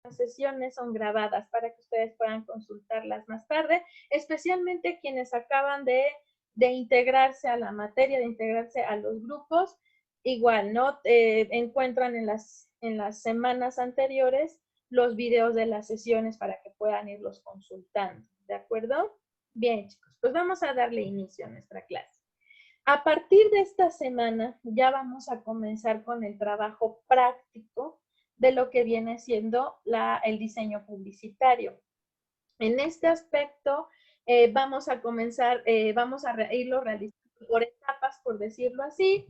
Las sesiones son grabadas para que ustedes puedan consultarlas más tarde, especialmente quienes acaban de integrarse a la materia, de integrarse a los grupos. Igual, ¿no? Encuentran en las semanas anteriores los videos de las sesiones para que puedan irlos consultando, ¿de acuerdo? Bien, chicos, pues vamos a darle inicio a nuestra clase. A partir de esta semana ya vamos a comenzar con el trabajo práctico de lo que viene siendo el diseño publicitario. En este aspecto vamos a comenzar, vamos a irlo realizando por etapas, por decirlo así.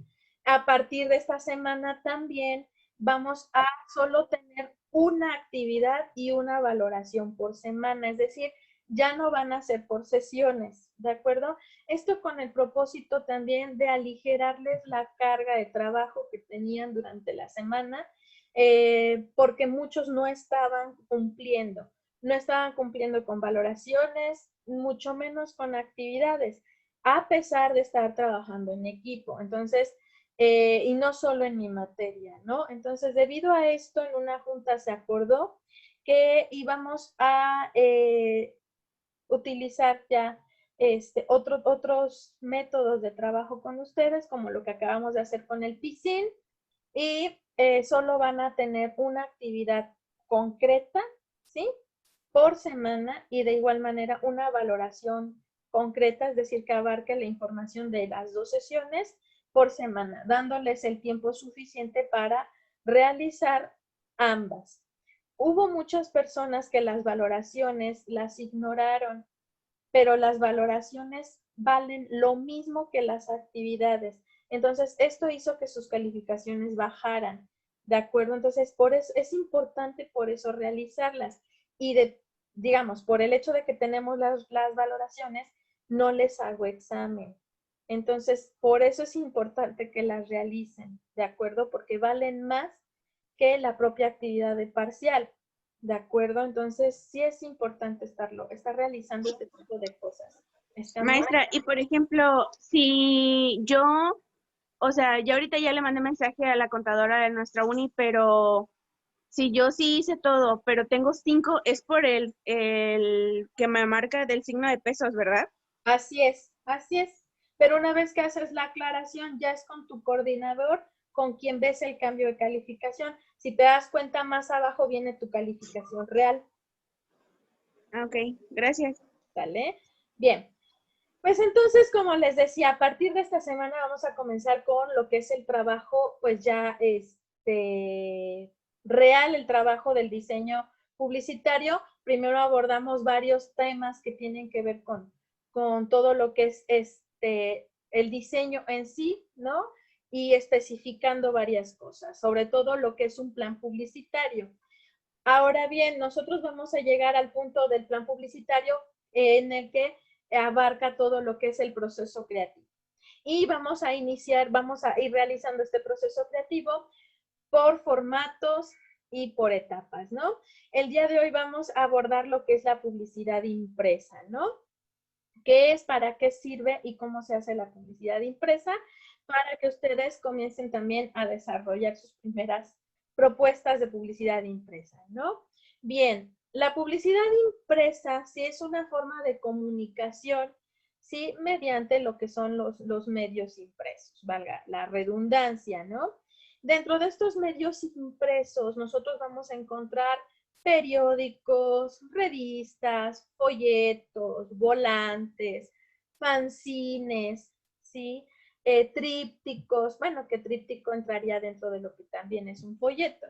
A partir de esta semana también vamos a solo tener una actividad y una valoración por semana, es decir, ya no van a ser por sesiones, ¿de acuerdo? Esto con el propósito también de aligerarles la carga de trabajo que tenían durante la semana, porque muchos no estaban cumpliendo con valoraciones, mucho menos con actividades, a pesar de estar trabajando en equipo. Entonces, y no solo en mi materia, ¿no? Entonces, debido a esto, en una junta se acordó que íbamos a utilizar ya otros métodos de trabajo con ustedes, como lo que acabamos de hacer con el PISIN, y solo van a tener una actividad concreta, ¿sí? Por semana, y de igual manera una valoración concreta, es decir, que abarque la información de las 2 sesiones por semana, dándoles el tiempo suficiente para realizar ambas. Hubo muchas personas que las valoraciones las ignoraron, pero las valoraciones valen lo mismo que las actividades. Entonces, esto hizo que sus calificaciones bajaran, ¿de acuerdo? Entonces, por eso es importante por eso realizarlas. Y digamos, por el hecho de que tenemos las valoraciones, no les hago examen. Entonces, por eso es importante que las realicen, ¿de acuerdo? Porque valen más que la propia actividad de parcial. ¿De acuerdo? Entonces, sí es importante estar realizando este tipo de cosas. ¿Estamos? Maestra, y por ejemplo, si yo, o sea, ya ahorita ya le mandé mensaje a la contadora de nuestra uni, pero si yo sí hice todo, pero tengo 5, es por el que me marca del signo de pesos, ¿verdad? Así es, así es. Pero una vez que haces la aclaración, ya es con tu coordinador con quien ves el cambio de calificación. Si te das cuenta, más abajo viene tu calificación real. Ok, gracias. ¿Vale? Bien. Pues entonces, como les decía, a partir de esta semana vamos a comenzar con lo que es el trabajo, pues ya real, el trabajo del diseño publicitario. Primero abordamos varios temas que tienen que ver con todo lo que es el diseño en sí, ¿no? Y especificando varias cosas, sobre todo lo que es un plan publicitario. Ahora bien, nosotros vamos a llegar al punto del plan publicitario en el que abarca todo lo que es el proceso creativo. Y vamos a ir realizando este proceso creativo por formatos y por etapas, ¿no? El día de hoy vamos a abordar lo que es la publicidad impresa, ¿no? ¿Qué es, para qué sirve y cómo se hace la publicidad impresa? Para que ustedes comiencen también a desarrollar sus primeras propuestas de publicidad impresa, ¿no? Bien, la publicidad impresa sí es una forma de comunicación, sí, mediante lo que son los medios impresos, valga la redundancia, ¿no? Dentro de estos medios impresos, nosotros vamos a encontrar periódicos, revistas, folletos, volantes, fanzines, ¿sí? Trípticos, bueno, que tríptico entraría dentro de lo que también es un folleto.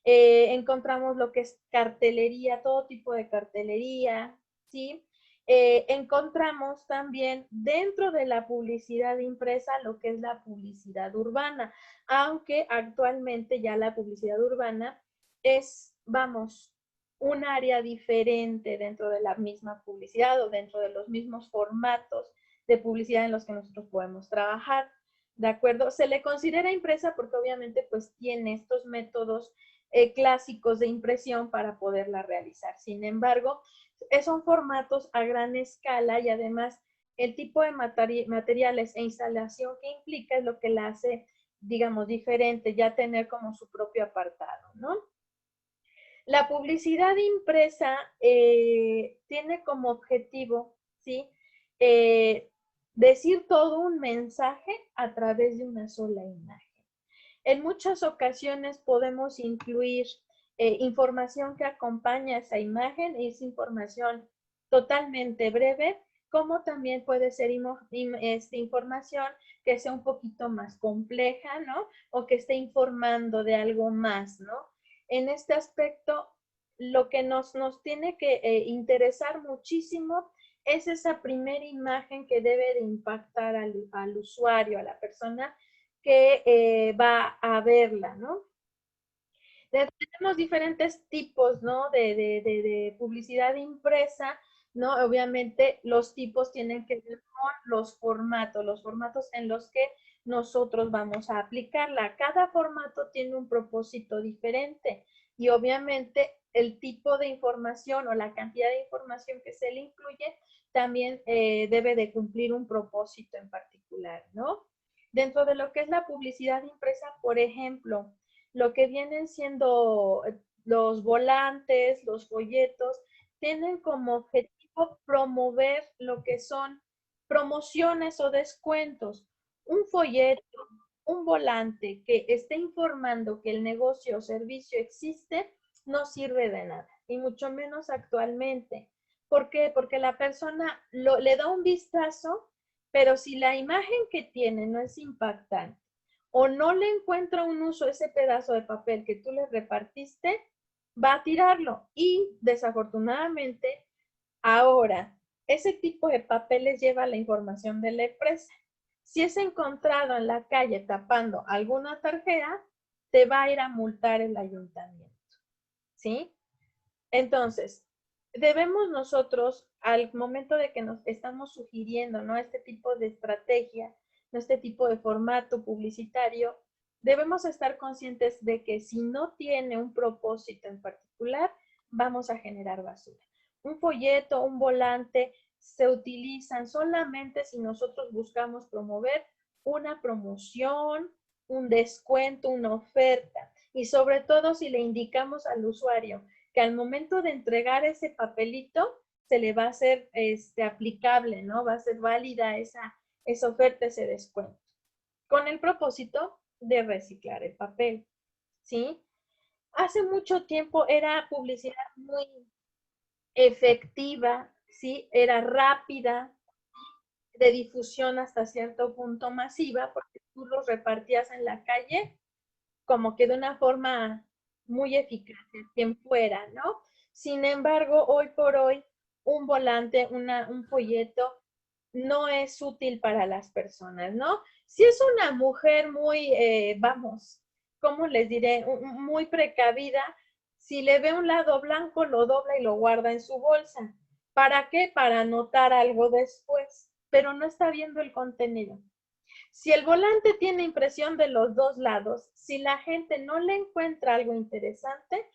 Encontramos lo que es cartelería, todo tipo de cartelería, ¿sí? Encontramos también dentro de la publicidad impresa lo que es la publicidad urbana, aunque actualmente ya la publicidad urbana es, vamos, un área diferente dentro de la misma publicidad o dentro de los mismos formatos de publicidad en los que nosotros podemos trabajar. ¿De acuerdo? Se le considera impresa porque obviamente pues tiene estos métodos clásicos de impresión para poderla realizar. Sin embargo, son formatos a gran escala y además el tipo de materiales e instalación que implica es lo que la hace, digamos, diferente, ya tener como su propio apartado, ¿no? La publicidad impresa tiene como objetivo, ¿sí? Decir todo un mensaje a través de una sola imagen. En muchas ocasiones podemos incluir información que acompaña esa imagen, es información totalmente breve, como también puede ser información que sea un poquito más compleja, ¿no? O que esté informando de algo más, ¿no? En este aspecto, lo que nos tiene que interesar muchísimo es esa primera imagen que debe de impactar al usuario, a la persona que va a verla, ¿no? Tenemos diferentes tipos, ¿no? De publicidad impresa, ¿no? Obviamente los tipos tienen que ver con los formatos en los que nosotros vamos a aplicarla. Cada formato tiene un propósito diferente y obviamente el tipo de información o la cantidad de información que se le incluye también debe de cumplir un propósito en particular, ¿no? Dentro de lo que es la publicidad impresa, por ejemplo, lo que vienen siendo los volantes, los folletos, tienen como objetivo promover lo que son promociones o descuentos. Un folleto, un volante que esté informando que el negocio o servicio existe, no sirve de nada, y mucho menos actualmente. ¿Por qué? Porque la persona le da un vistazo, pero si la imagen que tiene no es impactante, o no le encuentra un uso a ese pedazo de papel que tú le repartiste, va a tirarlo. Y desafortunadamente, ahora, ese tipo de papeles lleva la información de la empresa. Si es encontrado en la calle tapando alguna tarjeta, te va a ir a multar el ayuntamiento. ¿Sí? Entonces, debemos nosotros, al momento de que nos estamos sugiriendo, ¿no? Este tipo de estrategia, ¿no? Este tipo de formato publicitario, debemos estar conscientes de que si no tiene un propósito en particular, vamos a generar basura. Un folleto, un volante, se utilizan solamente si nosotros buscamos promover una promoción, un descuento, una oferta, y sobre todo si le indicamos al usuario que al momento de entregar ese papelito se le va a hacer aplicable, ¿no? Va a ser válida esa oferta, ese descuento, con el propósito de reciclar el papel, ¿sí? Hace mucho tiempo era publicidad muy efectiva, ¿sí? Era rápida, de difusión hasta cierto punto masiva, porque tú los repartías en la calle como que de una forma muy eficaz, quien fuera, ¿no? Sin embargo, hoy por hoy, un volante, un folleto, no es útil para las personas, ¿no? Si es una mujer muy, vamos, ¿cómo les diré? Muy precavida, si le ve un lado blanco, lo dobla y lo guarda en su bolsa. ¿Para qué? Para anotar algo después, pero no está viendo el contenido. Si el volante tiene impresión de los dos lados, si la gente no le encuentra algo interesante,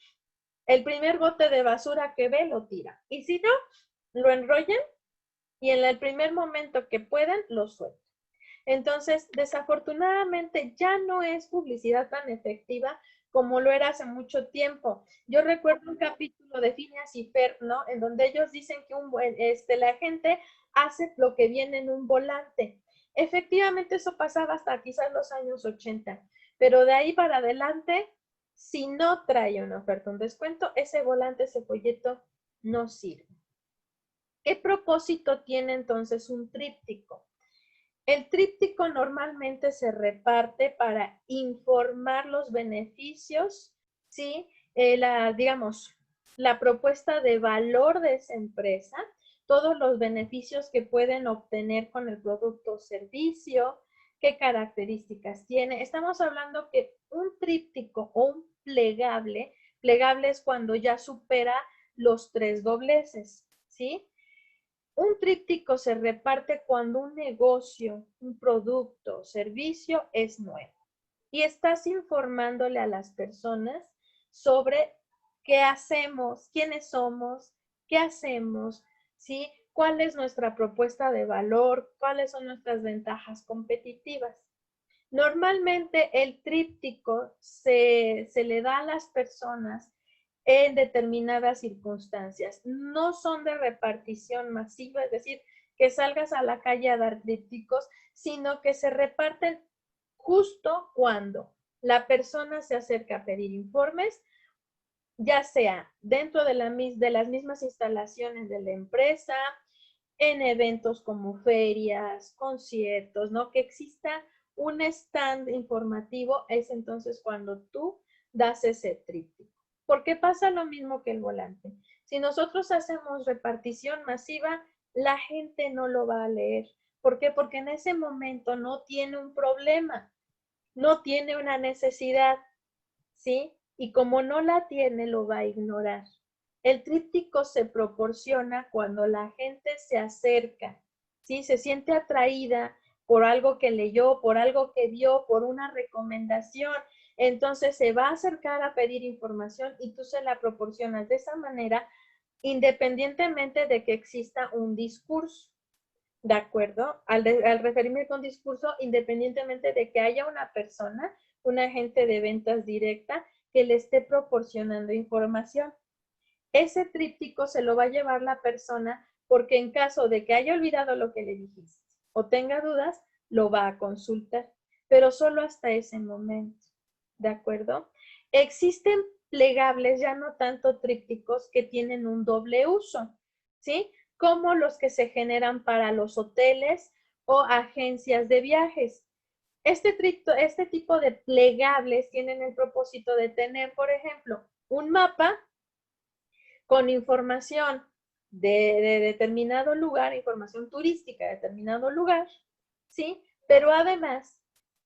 el primer bote de basura que ve lo tira. Y si no, lo enrollan y en el primer momento que pueden, lo sueltan. Entonces, desafortunadamente ya no es publicidad tan efectiva como lo era hace mucho tiempo. Yo recuerdo un capítulo de Phineas y Ferb, ¿no? En donde ellos dicen que la gente hace lo que viene en un volante. Efectivamente, eso pasaba hasta quizás los años 80, pero de ahí para adelante, si no trae una oferta, un descuento, ese volante, ese folleto no sirve. ¿Qué propósito tiene entonces un tríptico? El tríptico normalmente se reparte para informar los beneficios, ¿sí? Digamos, la propuesta de valor de esa empresa, todos los beneficios que pueden obtener con el producto o servicio, qué características tiene. Estamos hablando que un tríptico o un plegable es cuando ya supera los 3 dobleces, ¿sí? Un tríptico se reparte cuando un negocio, un producto o servicio es nuevo y estás informándole a las personas sobre qué hacemos, quiénes somos, qué hacemos, ¿sí? ¿Cuál es nuestra propuesta de valor? ¿Cuáles son nuestras ventajas competitivas? Normalmente el tríptico se le da a las personas en determinadas circunstancias. No son de repartición masiva, es decir, que salgas a la calle a dar trípticos, sino que se reparten justo cuando la persona se acerca a pedir informes, ya sea dentro de las mismas instalaciones de la empresa, en eventos como ferias, conciertos, ¿no? Que exista un stand informativo, es entonces cuando tú das ese tríptico. Porque pasa lo mismo que el volante. Si nosotros hacemos repartición masiva, la gente no lo va a leer. ¿Por qué? Porque en ese momento no tiene un problema, no tiene una necesidad, ¿sí? Y como no la tiene, lo va a ignorar. El tríptico se proporciona cuando la gente se acerca, ¿sí? Se siente atraída por algo que leyó, por algo que vio, por una recomendación. Entonces se va a acercar a pedir información y tú se la proporcionas de esa manera, independientemente de que exista un discurso. ¿De acuerdo? Al referirme con discurso, independientemente de que haya una persona, un agente de ventas directa, que le esté proporcionando información. Ese tríptico se lo va a llevar la persona porque en caso de que haya olvidado lo que le dijiste o tenga dudas, lo va a consultar, pero solo hasta ese momento. ¿De acuerdo? Existen plegables, ya no tanto trípticos, que tienen un doble uso, ¿sí? Como los que se generan para los hoteles o agencias de viajes. Este tipo de plegables tienen el propósito de tener, por ejemplo, un mapa con información de determinado lugar, información turística de determinado lugar, ¿sí? Pero además,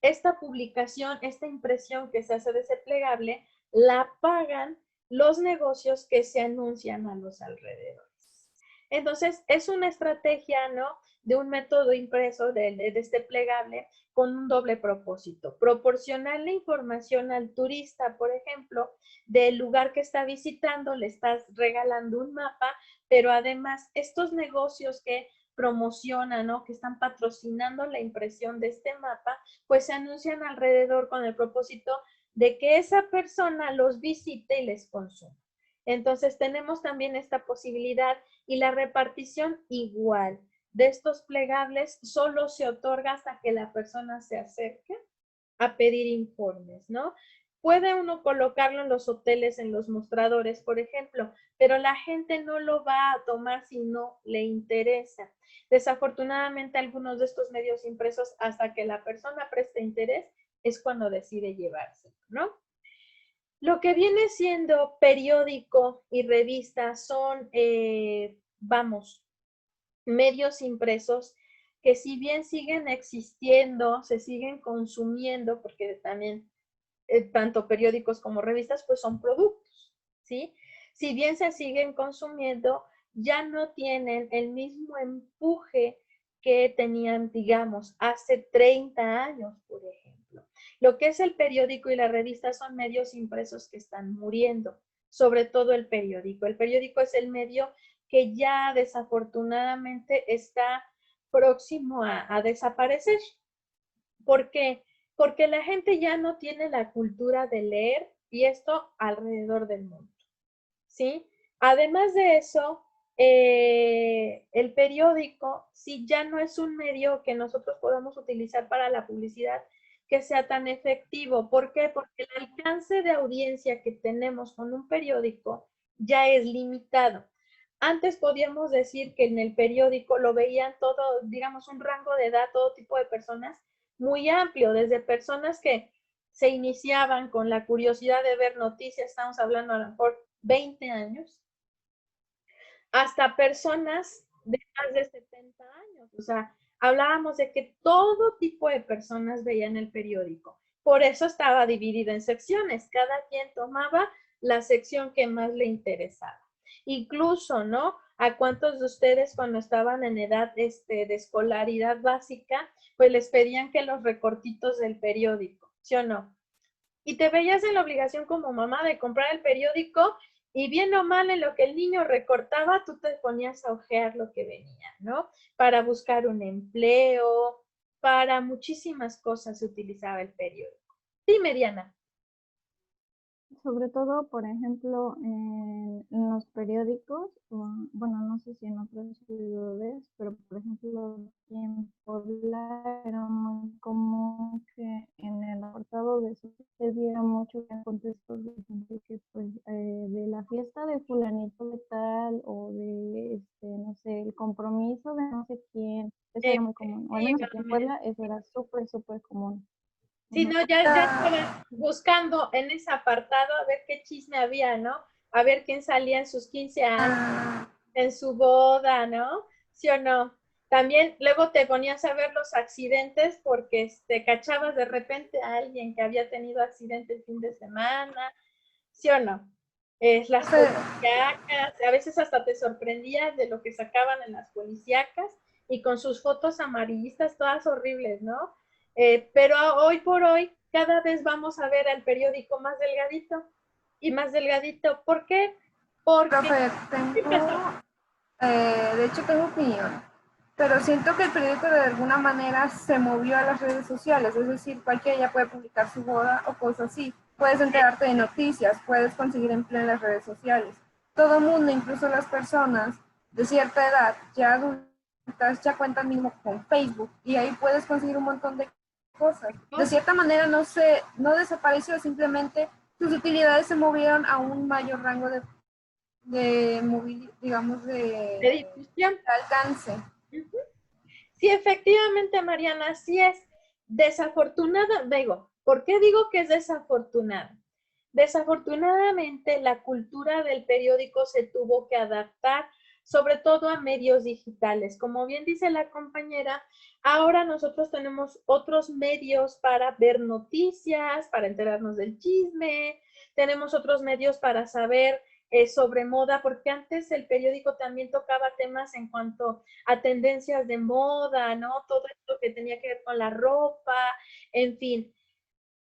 esta publicación, esta impresión que se hace de ese plegable, la pagan los negocios que se anuncian a los alrededores. Entonces, es una estrategia, ¿no? De un método impreso de este plegable con un doble propósito. Proporcionarle información al turista, por ejemplo, del lugar que está visitando, le estás regalando un mapa, pero además estos negocios que promocionan, ¿no? Que están patrocinando la impresión de este mapa, pues se anuncian alrededor con el propósito de que esa persona los visite y les consuma. Entonces tenemos también esta posibilidad y la repartición igual de estos plegables solo se otorga hasta que la persona se acerque a pedir informes, ¿no? Puede uno colocarlo en los hoteles, en los mostradores, por ejemplo, pero la gente no lo va a tomar si no le interesa. Desafortunadamente, algunos de estos medios impresos, hasta que la persona preste interés, es cuando decide llevarse, ¿no? Lo que viene siendo periódico y revista son, vamos, medios impresos que si bien siguen existiendo, se siguen consumiendo, porque también tanto periódicos como revistas, pues son productos, ¿sí? Si bien se siguen consumiendo, ya no tienen el mismo empuje que tenían, digamos, hace 30 años, por ejemplo. Lo que es el periódico y la revista son medios impresos que están muriendo, sobre todo el periódico. El periódico es el medio que ya desafortunadamente está próximo a desaparecer. ¿Por qué? Porque la gente ya no tiene la cultura de leer y esto alrededor del mundo, ¿sí? Además de eso, el periódico, sí, ya no es un medio que nosotros podamos utilizar para la publicidad que sea tan efectivo. ¿Por qué? Porque el alcance de audiencia que tenemos con un periódico ya es limitado. Antes podíamos decir que en el periódico lo veían todo, digamos, un rango de edad, todo tipo de personas muy amplio, desde personas que se iniciaban con la curiosidad de ver noticias, estamos hablando a lo mejor 20 años, hasta personas de más de 70 años. O sea, hablábamos de que todo tipo de personas veían el periódico. Por eso estaba dividido en secciones. Cada quien tomaba la sección que más le interesaba. Incluso, ¿no? ¿A cuántos de ustedes cuando estaban en edad de escolaridad básica, pues les pedían que los recortitos del periódico, ¿sí o no? Y te veías en la obligación como mamá de comprar el periódico y bien o mal en lo que el niño recortaba, tú te ponías a ojear lo que venía, ¿no? Para buscar un empleo, para muchísimas cosas se utilizaba el periódico. Dime, Diana. Sobre todo, por ejemplo, en los periódicos, bueno, no sé si en otras ciudades, pero por ejemplo, aquí en Puebla era muy común que en el apartado de eso se viera mucho en contextos de gente que, pues, de la fiesta de fulanito de tal, o de, no sé, el compromiso de no sé quién, eso era muy común, o al menos aquí en Puebla Efectivamente. eso era súper, súper común. Sí, Ujú. no, ya estaba buscando en ese apartado a ver qué chisme había, ¿no? A ver quién salía en sus 15 años, en su boda, ¿no? ¿Sí o no? También luego te ponías a ver los accidentes porque te cachabas de repente a alguien que había tenido accidente el fin de semana, ¿sí o no? Las Profe, policíacas, a veces hasta te sorprendías de lo que sacaban en las policíacas y con sus fotos amarillistas todas horribles, ¿no? Pero hoy por hoy cada vez vamos a ver el periódico más delgadito y más delgadito. ¿Por qué? Porque, profe, ¿qué pasó? de hecho tengo opinión, pero siento que el periódico de alguna manera se movió a las redes sociales, es decir, cualquiera ya puede publicar su boda o cosas así. Puedes enterarte de noticias, puedes conseguir empleo en las redes sociales. Todo el mundo, incluso las personas de cierta edad, ya adultas, ya cuentan mismo con Facebook y ahí puedes conseguir un montón de cosas. De ¿No? cierta manera no desapareció, simplemente sus utilidades se movieron a un mayor rango digamos, De de difusión. alcance. Sí, efectivamente, Mariana, así es. Desafortunada, digo, ¿por qué digo que es desafortunada? Desafortunadamente, la cultura del periódico se tuvo que adaptar, sobre todo a medios digitales. Como bien dice la compañera, ahora nosotros tenemos otros medios para ver noticias, para enterarnos del chisme, tenemos otros medios para saber sobre moda, porque antes el periódico también tocaba temas en cuanto a tendencias de moda, ¿no? Todo esto que tenía que ver con la ropa, en fin.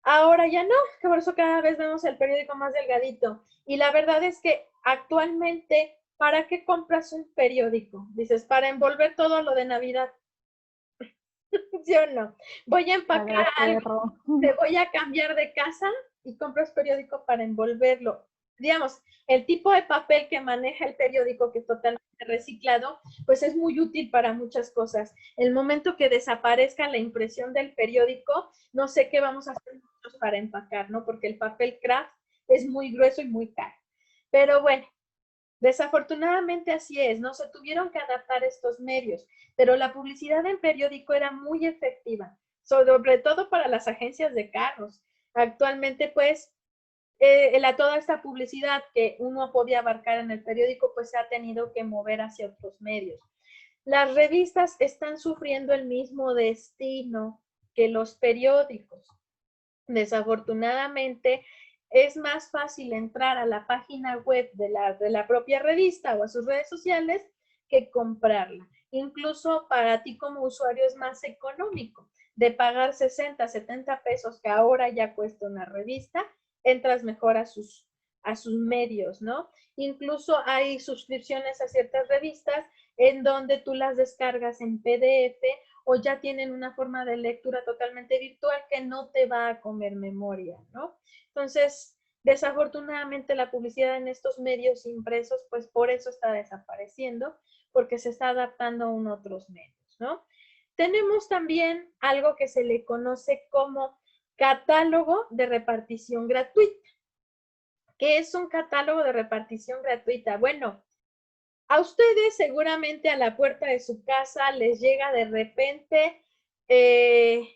Ahora ya no, que por eso cada vez vemos el periódico más delgadito. Y la verdad es que actualmente, ¿para qué compras un periódico? Dices, para envolver todo lo de Navidad. ¿Sí o no? Voy a Para empacar el algo, perro. te voy a cambiar de casa y compras periódico para envolverlo. Digamos, el tipo de papel que maneja el periódico, que es totalmente reciclado, pues es muy útil para muchas cosas. El momento que desaparezca la impresión del periódico, no sé qué vamos a hacer nosotros para empacar, ¿no? Porque el papel craft es muy grueso y muy caro. Pero bueno, desafortunadamente así es, no se tuvieron que adaptar estos medios, pero la publicidad en periódico era muy efectiva, sobre todo para las agencias de carros. Actualmente, pues, toda esta publicidad que uno podía abarcar en el periódico, pues se ha tenido que mover hacia otros medios. Las revistas están sufriendo el mismo destino que los periódicos. Desafortunadamente, es más fácil entrar a la página web de la propia revista o a sus redes sociales que comprarla. Incluso para ti como usuario es más económico de pagar 60, 70 pesos que ahora ya cuesta una revista, entras mejor a sus medios, ¿no? Incluso hay suscripciones a ciertas revistas en donde tú las descargas en PDF o ya tienen una forma de lectura totalmente virtual que no te va a comer memoria, ¿no? Entonces, desafortunadamente la publicidad en estos medios impresos, pues por eso está desapareciendo, porque se está adaptando a otros medios, ¿no? Tenemos también algo que se le conoce como catálogo de repartición gratuita. ¿Qué es un catálogo de repartición gratuita? Bueno, a ustedes seguramente a la puerta de su casa les llega de repente eh,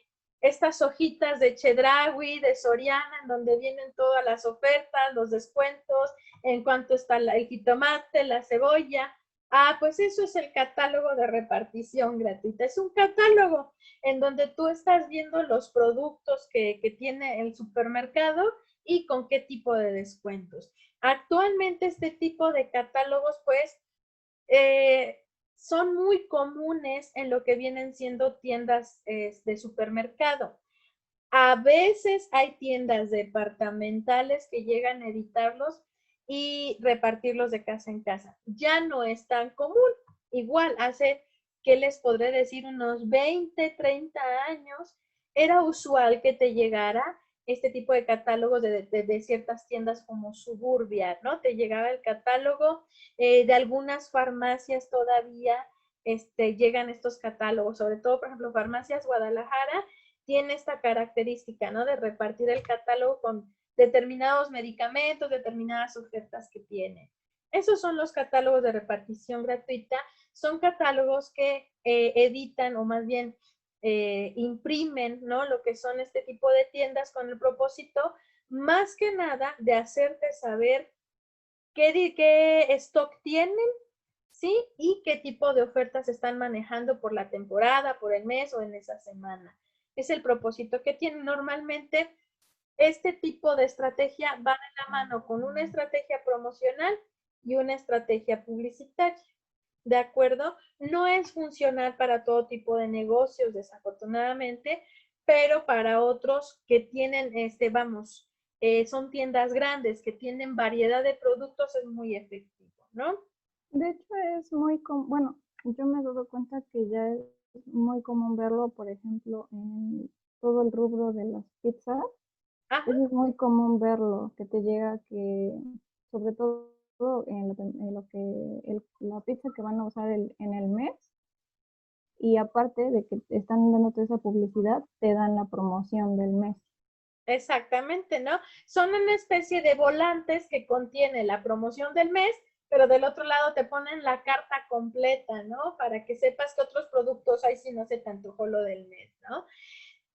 estas hojitas de Chedraui, de Soriana, en donde vienen todas las ofertas, los descuentos, en cuanto está el jitomate, la cebolla. Ah, pues eso es el catálogo de repartición gratuita. Es un catálogo en donde tú estás viendo los productos que tiene el supermercado y con qué tipo de descuentos. Actualmente este tipo de catálogos, pues, eh, son muy comunes en lo que vienen siendo tiendas de supermercado. A veces hay tiendas departamentales que llegan a editarlos y repartirlos de casa en casa. Ya no es tan común. Igual, hace, ¿qué les podré decir? Unos 20, 30 años, era usual que te llegara este tipo de catálogos de ciertas tiendas como Suburbia, ¿no? Te llegaba el catálogo de algunas farmacias todavía, llegan estos catálogos, sobre todo, por ejemplo, Farmacias Guadalajara tiene esta característica, ¿no? De repartir el catálogo con determinados medicamentos, determinadas ofertas que tiene. Esos son los catálogos de repartición gratuita. Son catálogos que editan o más bien imprimen, ¿no? Lo que son este tipo de tiendas con el propósito, más que nada, de hacerte saber qué stock tienen, ¿sí? Y qué tipo de ofertas están manejando por la temporada, por el mes o en esa semana. Es el propósito que tienen. Normalmente este tipo de estrategia va de la mano con una estrategia promocional y una estrategia publicitaria. ¿De acuerdo? No es funcional para todo tipo de negocios, desafortunadamente, pero para otros que tienen, son tiendas grandes, que tienen variedad de productos, es muy efectivo, ¿no? De hecho, es muy común, bueno, yo me he dado cuenta que ya es muy común verlo, por ejemplo, en todo el rubro de las pizzas. Ajá. Eso es muy común verlo, que te llega que, sobre todo en lo que, la pizza que van a usar en el mes, y aparte de que te están dándote esa publicidad, te dan la promoción del mes. Exactamente, ¿no? Son una especie de volantes que contiene la promoción del mes, pero del otro lado te ponen la carta completa, ¿no? Para que sepas que otros productos hay si no se te antojó lo del mes, ¿no?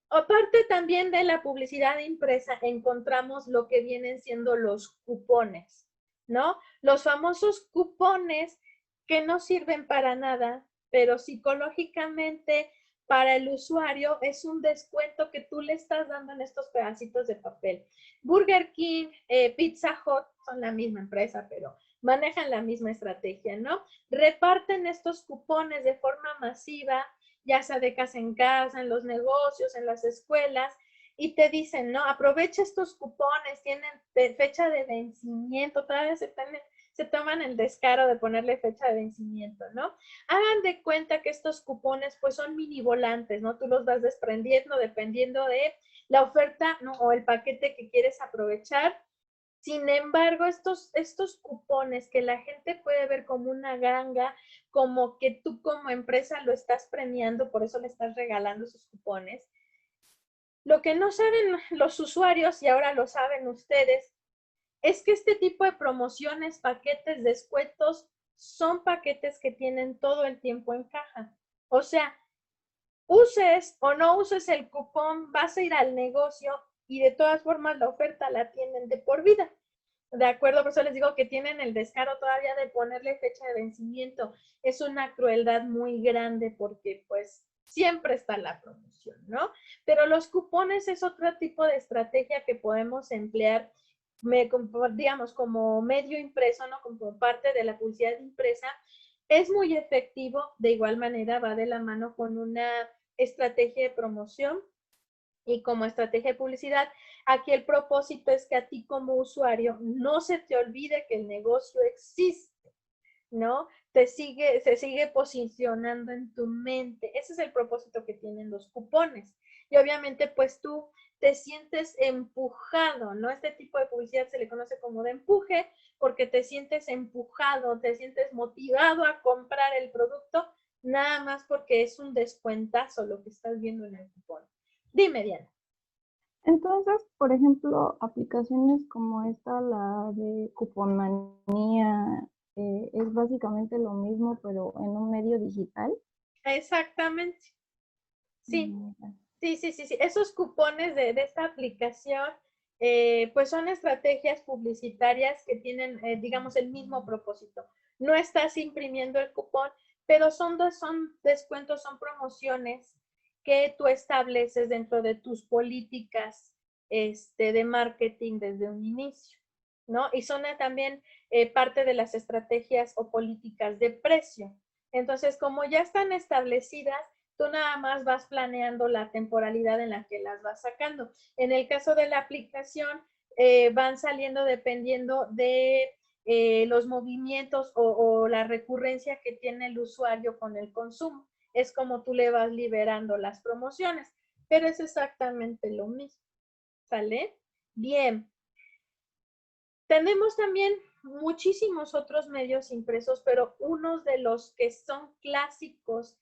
Aparte también de la publicidad impresa, encontramos lo que vienen siendo los cupones, ¿no? Los famosos cupones que no sirven para nada, pero psicológicamente para el usuario es un descuento que tú le estás dando en estos pedacitos de papel. Burger King, Pizza Hut son la misma empresa, pero manejan la misma estrategia, ¿no? Reparten estos cupones de forma masiva, ya sea de casa en casa, en los negocios, en las escuelas, y te dicen, ¿no? Aprovecha estos cupones, tienen fecha de vencimiento, todavía se toman el descaro de ponerle fecha de vencimiento, ¿no? Hagan de cuenta que estos cupones pues son mini volantes, ¿no? Tú los vas desprendiendo dependiendo de la oferta, ¿no? O el paquete que quieres aprovechar. Sin embargo, estos cupones que la gente puede ver como una ganga, como que tú como empresa lo estás premiando, por eso le estás regalando esos cupones. Lo que no saben los usuarios, y ahora lo saben ustedes, es que este tipo de promociones, paquetes, descuentos, son paquetes que tienen todo el tiempo en caja. O sea, uses o no uses el cupón, vas a ir al negocio y de todas formas la oferta la tienen de por vida. De acuerdo, por eso les digo que tienen el descaro todavía de ponerle fecha de vencimiento. Es una crueldad muy grande porque pues siempre está la promoción, ¿no? Pero los cupones es otro tipo de estrategia que podemos emplear, digamos, como medio impreso, ¿no? Como parte de la publicidad impresa. Es muy efectivo, de igual manera va de la mano con una estrategia de promoción y como estrategia de publicidad. Aquí el propósito es que a ti como usuario no se te olvide que el negocio existe, ¿no? Se sigue posicionando en tu mente. Ese es el propósito que tienen los cupones. Y obviamente, pues tú te sientes empujado, ¿no? Este tipo de publicidad se le conoce como de empuje, porque te sientes empujado, te sientes motivado a comprar el producto, nada más porque es un descuentazo lo que estás viendo en el cupón. Dime, Diana. Entonces, por ejemplo, aplicaciones como esta, la de Cuponmanía, es básicamente lo mismo, pero en un medio digital. Exactamente. Sí, sí. Esos cupones de esta aplicación, pues son estrategias publicitarias que tienen, digamos, el mismo propósito. No estás imprimiendo el cupón, pero son descuentos, son promociones que tú estableces dentro de tus políticas de marketing desde un inicio, ¿no? Y son también parte de las estrategias o políticas de precio. Entonces, como ya están establecidas, tú nada más vas planeando la temporalidad en la que las vas sacando. En el caso de la aplicación, van saliendo dependiendo de los movimientos o la recurrencia que tiene el usuario con el consumo. Es como tú le vas liberando las promociones, pero es exactamente lo mismo. ¿Sale? Bien. Tenemos también muchísimos otros medios impresos, pero unos de los que son clásicos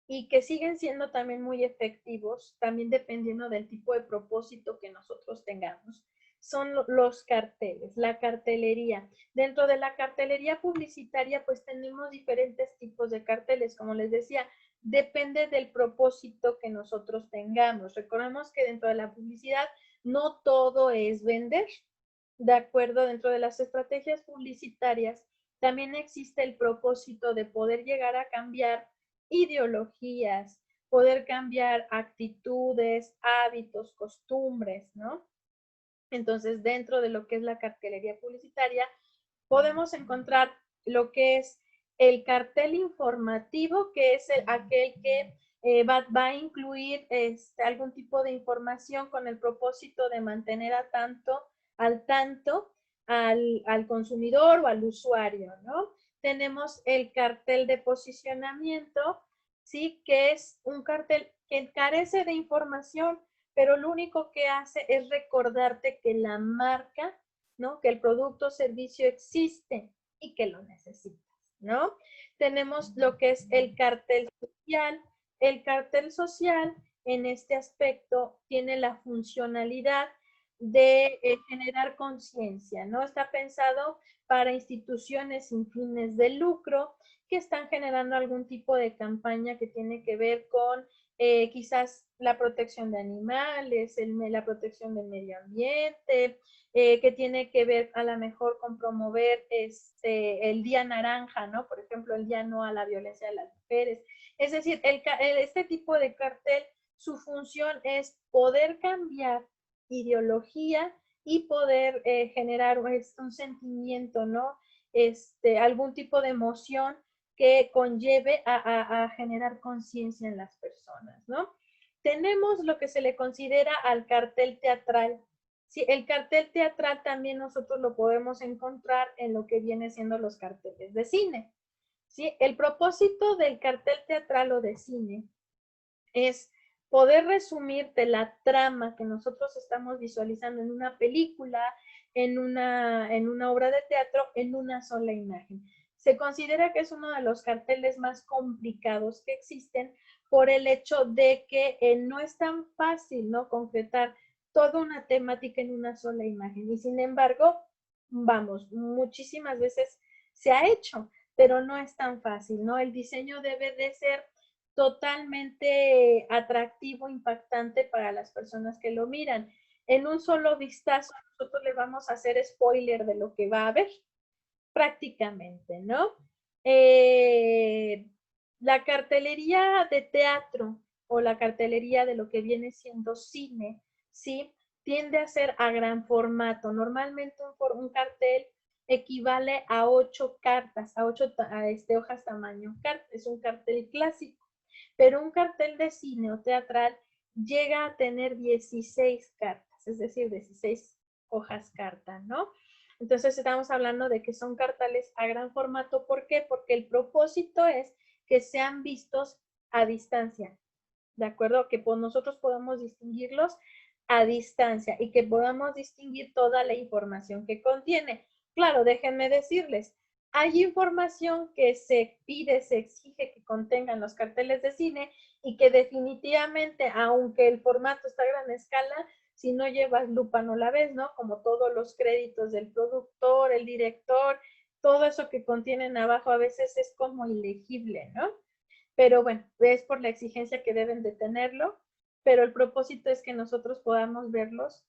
y que siguen siendo también muy efectivos, también dependiendo del tipo de propósito que nosotros tengamos, son los carteles, la cartelería. Dentro de la cartelería publicitaria, pues tenemos diferentes tipos de carteles, como les decía, depende del propósito que nosotros tengamos. Recordemos que dentro de la publicidad no todo es vender. De acuerdo, dentro de las estrategias publicitarias también existe el propósito de poder llegar a cambiar ideologías, poder cambiar actitudes, hábitos, costumbres, ¿no? Entonces, dentro de lo que es la cartelería publicitaria, podemos encontrar lo que es el cartel informativo, que es aquel que va a incluir algún tipo de información con el propósito de mantener al tanto al consumidor o al usuario, ¿no? Tenemos el cartel de posicionamiento, ¿sí? Que es un cartel que carece de información, pero lo único que hace es recordarte que la marca, ¿no? Que el producto o servicio existe y que lo necesitas, ¿no? Tenemos lo que es el cartel social. El cartel social en este aspecto tiene la funcionalidad de generar conciencia, ¿no? Está pensado para instituciones sin fines de lucro que están generando algún tipo de campaña que tiene que ver con quizás la protección de animales, la protección del medio ambiente, que tiene que ver a lo mejor con promover el Día Naranja, ¿no? Por ejemplo, el Día No a la Violencia de las Mujeres. Es decir, este tipo de cartel, su función es poder cambiar ideología y poder generar un sentimiento, ¿no? Algún tipo de emoción que conlleve a generar conciencia en las personas, ¿no? Tenemos lo que se le considera al cartel teatral. Sí, el cartel teatral también nosotros lo podemos encontrar en lo que viene siendo los carteles de cine. ¿Sí? El propósito del cartel teatral o de cine es poder resumirte la trama que nosotros estamos visualizando en una película, en una obra de teatro, en una sola imagen. Se considera que es uno de los carteles más complicados que existen por el hecho de que no es tan fácil, ¿no? Concretar toda una temática en una sola imagen. Y sin embargo, vamos, muchísimas veces se ha hecho, pero no es tan fácil, ¿no? El diseño debe de ser totalmente atractivo, impactante para las personas que lo miran. En un solo vistazo, nosotros le vamos a hacer spoiler de lo que va a haber, prácticamente, ¿no? La cartelería de teatro o la cartelería de lo que viene siendo cine, ¿sí? Tiende a ser a gran formato. Normalmente un cartel equivale a 8 cartas, a 8 hojas tamaño carta. Es un cartel clásico. Pero un cartel de cine o teatral llega a tener 16 cartas, es decir, 16 hojas carta, ¿no? Entonces estamos hablando de que son carteles a gran formato. ¿Por qué? Porque el propósito es que sean vistos a distancia, ¿de acuerdo? Que nosotros podamos distinguirlos a distancia y que podamos distinguir toda la información que contiene. Claro, déjenme decirles, hay información que se pide, se exige que contengan los carteles de cine y que definitivamente, aunque el formato está a gran escala, si no llevas lupa no la ves, ¿no? Como todos los créditos del productor, el director, todo eso que contienen abajo a veces es como ilegible, ¿no? Pero bueno, es por la exigencia que deben de tenerlo, pero el propósito es que nosotros podamos verlos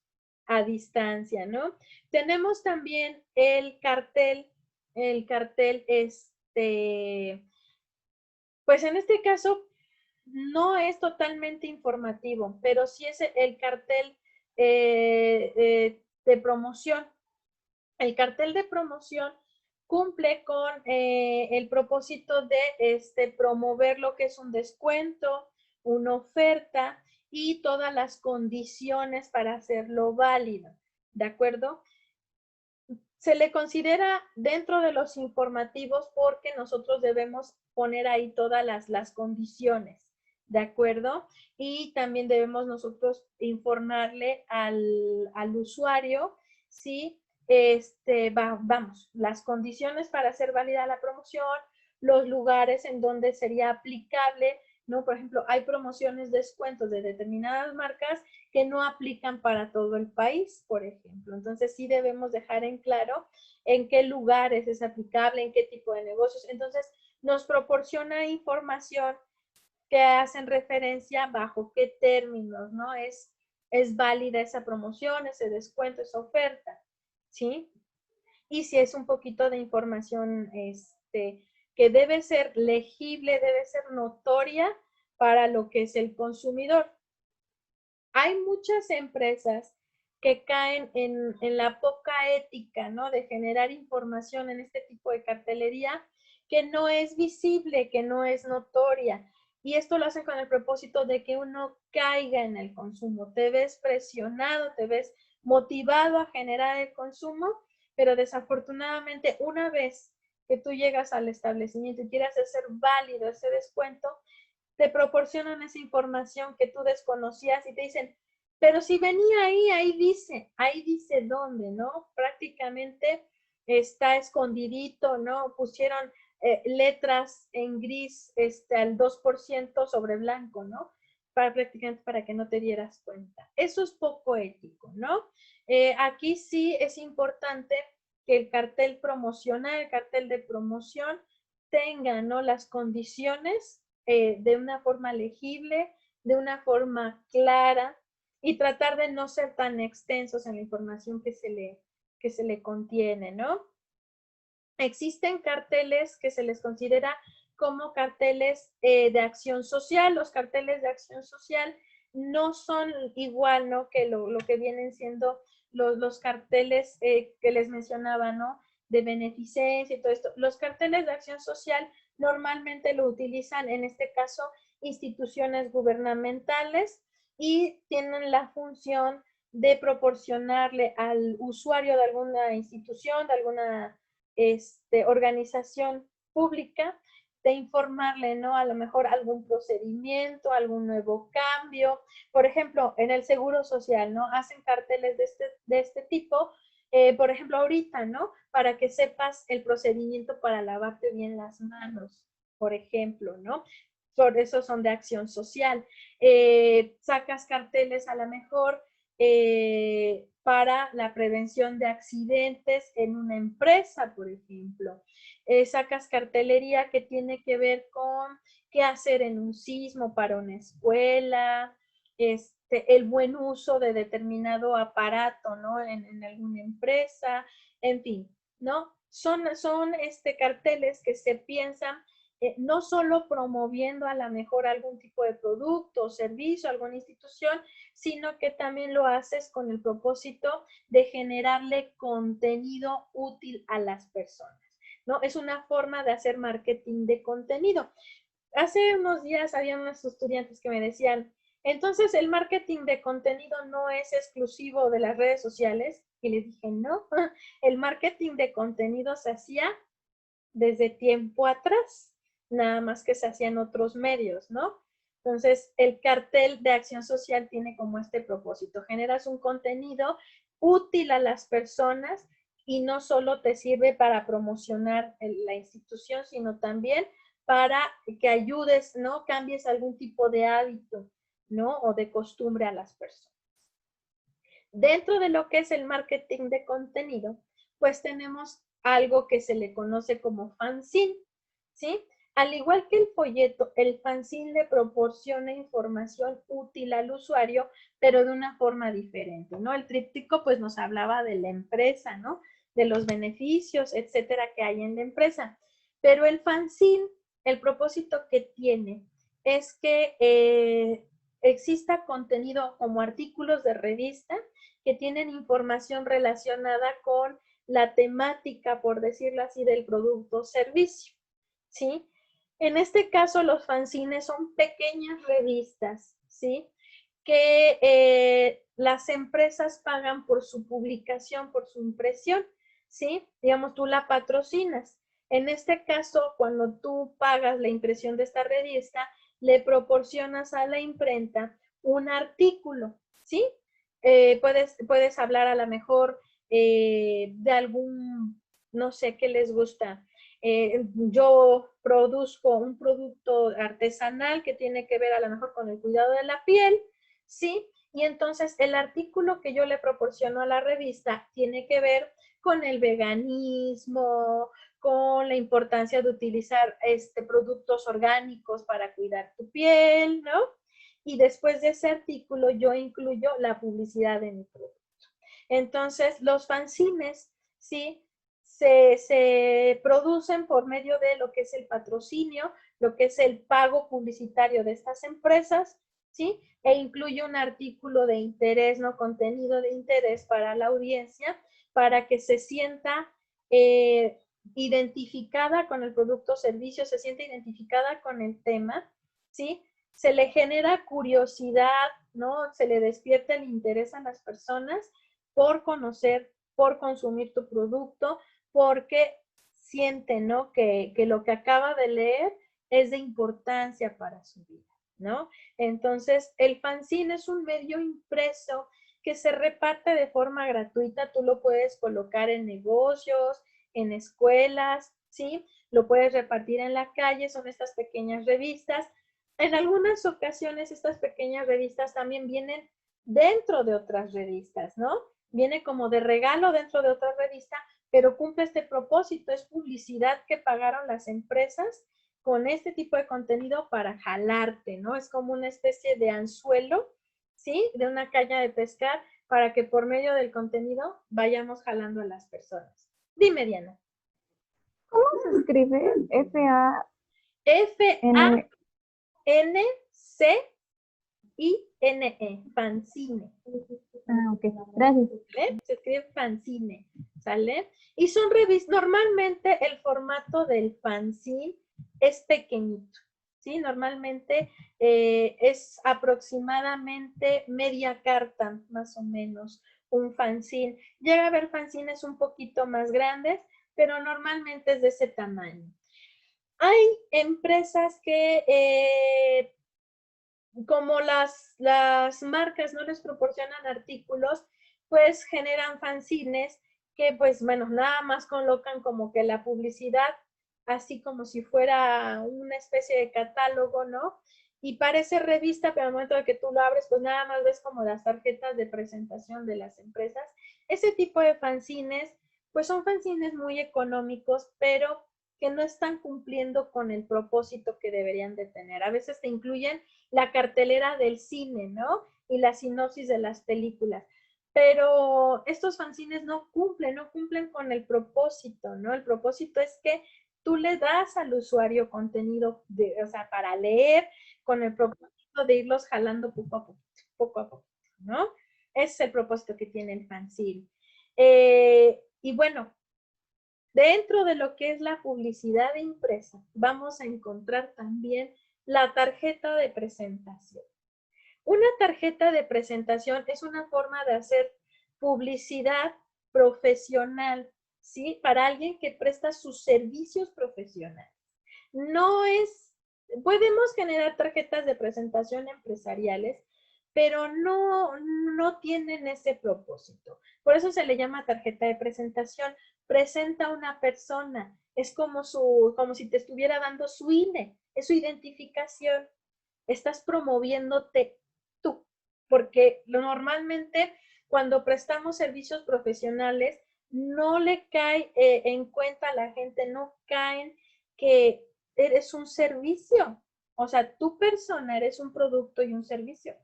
a distancia, ¿no? Tenemos también el cartel, pues en este caso no es totalmente informativo, pero sí es el cartel de promoción. El cartel de promoción cumple con el propósito de promover lo que es un descuento, una oferta y todas las condiciones para hacerlo válido, ¿de acuerdo? Se le considera dentro de los informativos porque nosotros debemos poner ahí todas las condiciones, ¿de acuerdo? Y también debemos nosotros informarle al usuario, ¿sí? Vamos, las condiciones para hacer válida la promoción, los lugares en donde sería aplicable, ¿no? Por ejemplo, hay promociones, descuentos de determinadas marcas que no aplican para todo el país, por ejemplo. Entonces, sí debemos dejar en claro en qué lugares es aplicable, en qué tipo de negocios. Entonces, nos proporciona información que hacen referencia bajo qué términos, ¿no? Es válida esa promoción, ese descuento, esa oferta, ¿sí? Y si es un poquito de información que debe ser legible, debe ser notoria para lo que es el consumidor. Hay muchas empresas que caen en la poca ética, ¿no? De generar información en este tipo de cartelería que no es visible, que no es notoria. Y esto lo hacen con el propósito de que uno caiga en el consumo. Te ves presionado, te ves motivado a generar el consumo, pero desafortunadamente una vez que tú llegas al establecimiento y quieres hacer válido ese descuento, te proporcionan esa información que tú desconocías y te dicen, pero si venía ahí, ahí dice dónde, ¿no? Prácticamente está escondidito, ¿no? Pusieron letras en gris al 2% sobre blanco, ¿no? Prácticamente para que no te dieras cuenta. Eso es poco ético, ¿no? Aquí sí es importante que el cartel promocional, el cartel de promoción, tenga, ¿no? Las condiciones de una forma legible, de una forma clara y tratar de no ser tan extensos en la información que se le contiene, ¿no? Existen carteles que se les considera como carteles de acción social. Los carteles de acción social no son igual, ¿no? Que lo que vienen siendo los carteles que les mencionaba, ¿no? De beneficencia y todo esto. Los carteles de acción social normalmente lo utilizan, en este caso, instituciones gubernamentales y tienen la función de proporcionarle al usuario de alguna institución, de alguna organización pública, de informarle, ¿no? A lo mejor algún procedimiento, algún nuevo cambio. Por ejemplo, en el Seguro Social, ¿no? Hacen carteles de este tipo, por ejemplo, ahorita, ¿no? Para que sepas el procedimiento para lavarte bien las manos, por ejemplo, ¿no? Por eso son de acción social. Sacas carteles a lo mejor para la prevención de accidentes en una empresa, por ejemplo. Sacas cartelería que tiene que ver con qué hacer en un sismo para una escuela, el buen uso de determinado aparato, ¿no? En alguna empresa, en fin, ¿no? Son carteles que se piensan no solo promoviendo a lo mejor algún tipo de producto o servicio, alguna institución, sino que también lo haces con el propósito de generarle contenido útil a las personas, ¿no? Es una forma de hacer marketing de contenido. Hace unos días había unos estudiantes que me decían, entonces el marketing de contenido no es exclusivo de las redes sociales. Y les dije, no, el marketing de contenido se hacía desde tiempo atrás, nada más que se hacían otros medios, ¿no? Entonces, el cartel de acción social tiene como este propósito, generas un contenido útil a las personas y no solo te sirve para promocionar la institución, sino también para que ayudes, ¿no? Cambies algún tipo de hábito, ¿no? O de costumbre a las personas. Dentro de lo que es el marketing de contenido, pues tenemos algo que se le conoce como fanzine, ¿sí? Al igual que el folleto, el fanzine le proporciona información útil al usuario, pero de una forma diferente, ¿no? El tríptico, pues, nos hablaba de la empresa, ¿no? De los beneficios, etcétera, que hay en la empresa. Pero el fanzine, el propósito que tiene es que exista contenido como artículos de revista que tienen información relacionada con la temática, por decirlo así, del producto o servicio, ¿sí? En este caso, los fanzines son pequeñas revistas, ¿sí? Que las empresas pagan por su publicación, por su impresión, ¿sí? Digamos, tú la patrocinas. En este caso, cuando tú pagas la impresión de esta revista, le proporcionas a la imprenta un artículo, ¿sí? Puedes hablar a lo mejor de algún, no sé, qué les gusta. Yo produzco un producto artesanal que tiene que ver a lo mejor con el cuidado de la piel, ¿sí? Y entonces el artículo que yo le proporciono a la revista tiene que ver con el veganismo, con la importancia de utilizar productos orgánicos para cuidar tu piel, ¿no? Y después de ese artículo yo incluyo la publicidad de mi producto. Entonces, los fanzines, ¿sí? Se producen por medio de lo que es el patrocinio, lo que es el pago publicitario de estas empresas, ¿sí? E incluye un artículo de interés, ¿no? Contenido de interés para la audiencia, para que se sienta identificada con el producto o servicio, se sienta identificada con el tema, ¿sí? Se le genera curiosidad, ¿no? Se le despierta el interés a las personas por conocer, por consumir tu producto, porque siente, ¿no? Que lo que acaba de leer es de importancia para su vida, ¿no? Entonces, el fanzine es un medio impreso que se reparte de forma gratuita. Tú lo puedes colocar en negocios, en escuelas, ¿sí? Lo puedes repartir en la calle, son estas pequeñas revistas. En algunas ocasiones estas pequeñas revistas también vienen dentro de otras revistas, ¿no? Viene como de regalo dentro de otra revista, pero cumple este propósito, es publicidad que pagaron las empresas con este tipo de contenido para jalarte, ¿no? Es como una especie de anzuelo, ¿sí? De una caña de pescar para que por medio del contenido vayamos jalando a las personas. Dime, Diana. ¿Cómo se escribe? F-A-N. F-A-N-C-I-N-E, fanzine. Ah, ok, gracias. ¿Sale? Se escribe fanzine, ¿sale? Y son revistas, normalmente el formato del fanzine es pequeñito, ¿sí? Normalmente es aproximadamente media carta, más o menos, un fanzine. Llega a haber fanzines un poquito más grandes, pero normalmente es de ese tamaño. Hay empresas que como las marcas no les proporcionan artículos, pues generan fanzines que pues bueno, nada más colocan como que la publicidad, así como si fuera una especie de catálogo, ¿no? Y parece revista, pero al momento de que tú lo abres, pues nada más ves como las tarjetas de presentación de las empresas. Ese tipo de fanzines, pues son fanzines muy económicos, pero que no están cumpliendo con el propósito que deberían de tener. A veces te incluyen la cartelera del cine, ¿no? Y la sinopsis de las películas. Pero estos fanzines no cumplen con el propósito, ¿no? El propósito es que tú le das al usuario contenido, o sea, para leer, con el propósito de irlos jalando poco a poco, ¿no? Ese es el propósito que tiene el fanzine. Y bueno, dentro de lo que es la publicidad impresa, vamos a encontrar también la tarjeta de presentación. Una tarjeta de presentación es una forma de hacer publicidad profesional, ¿sí? Para alguien que presta sus servicios profesionales. Podemos generar tarjetas de presentación empresariales, pero no tienen ese propósito. Por eso se le llama tarjeta de presentación. Presenta a una persona, es como si te estuviera dando su INE, es su identificación. Estás promoviéndote tú, porque normalmente cuando prestamos servicios profesionales no le cae en cuenta a la gente, no caen que eres un servicio. O sea, tu persona eres un producto y un servicio,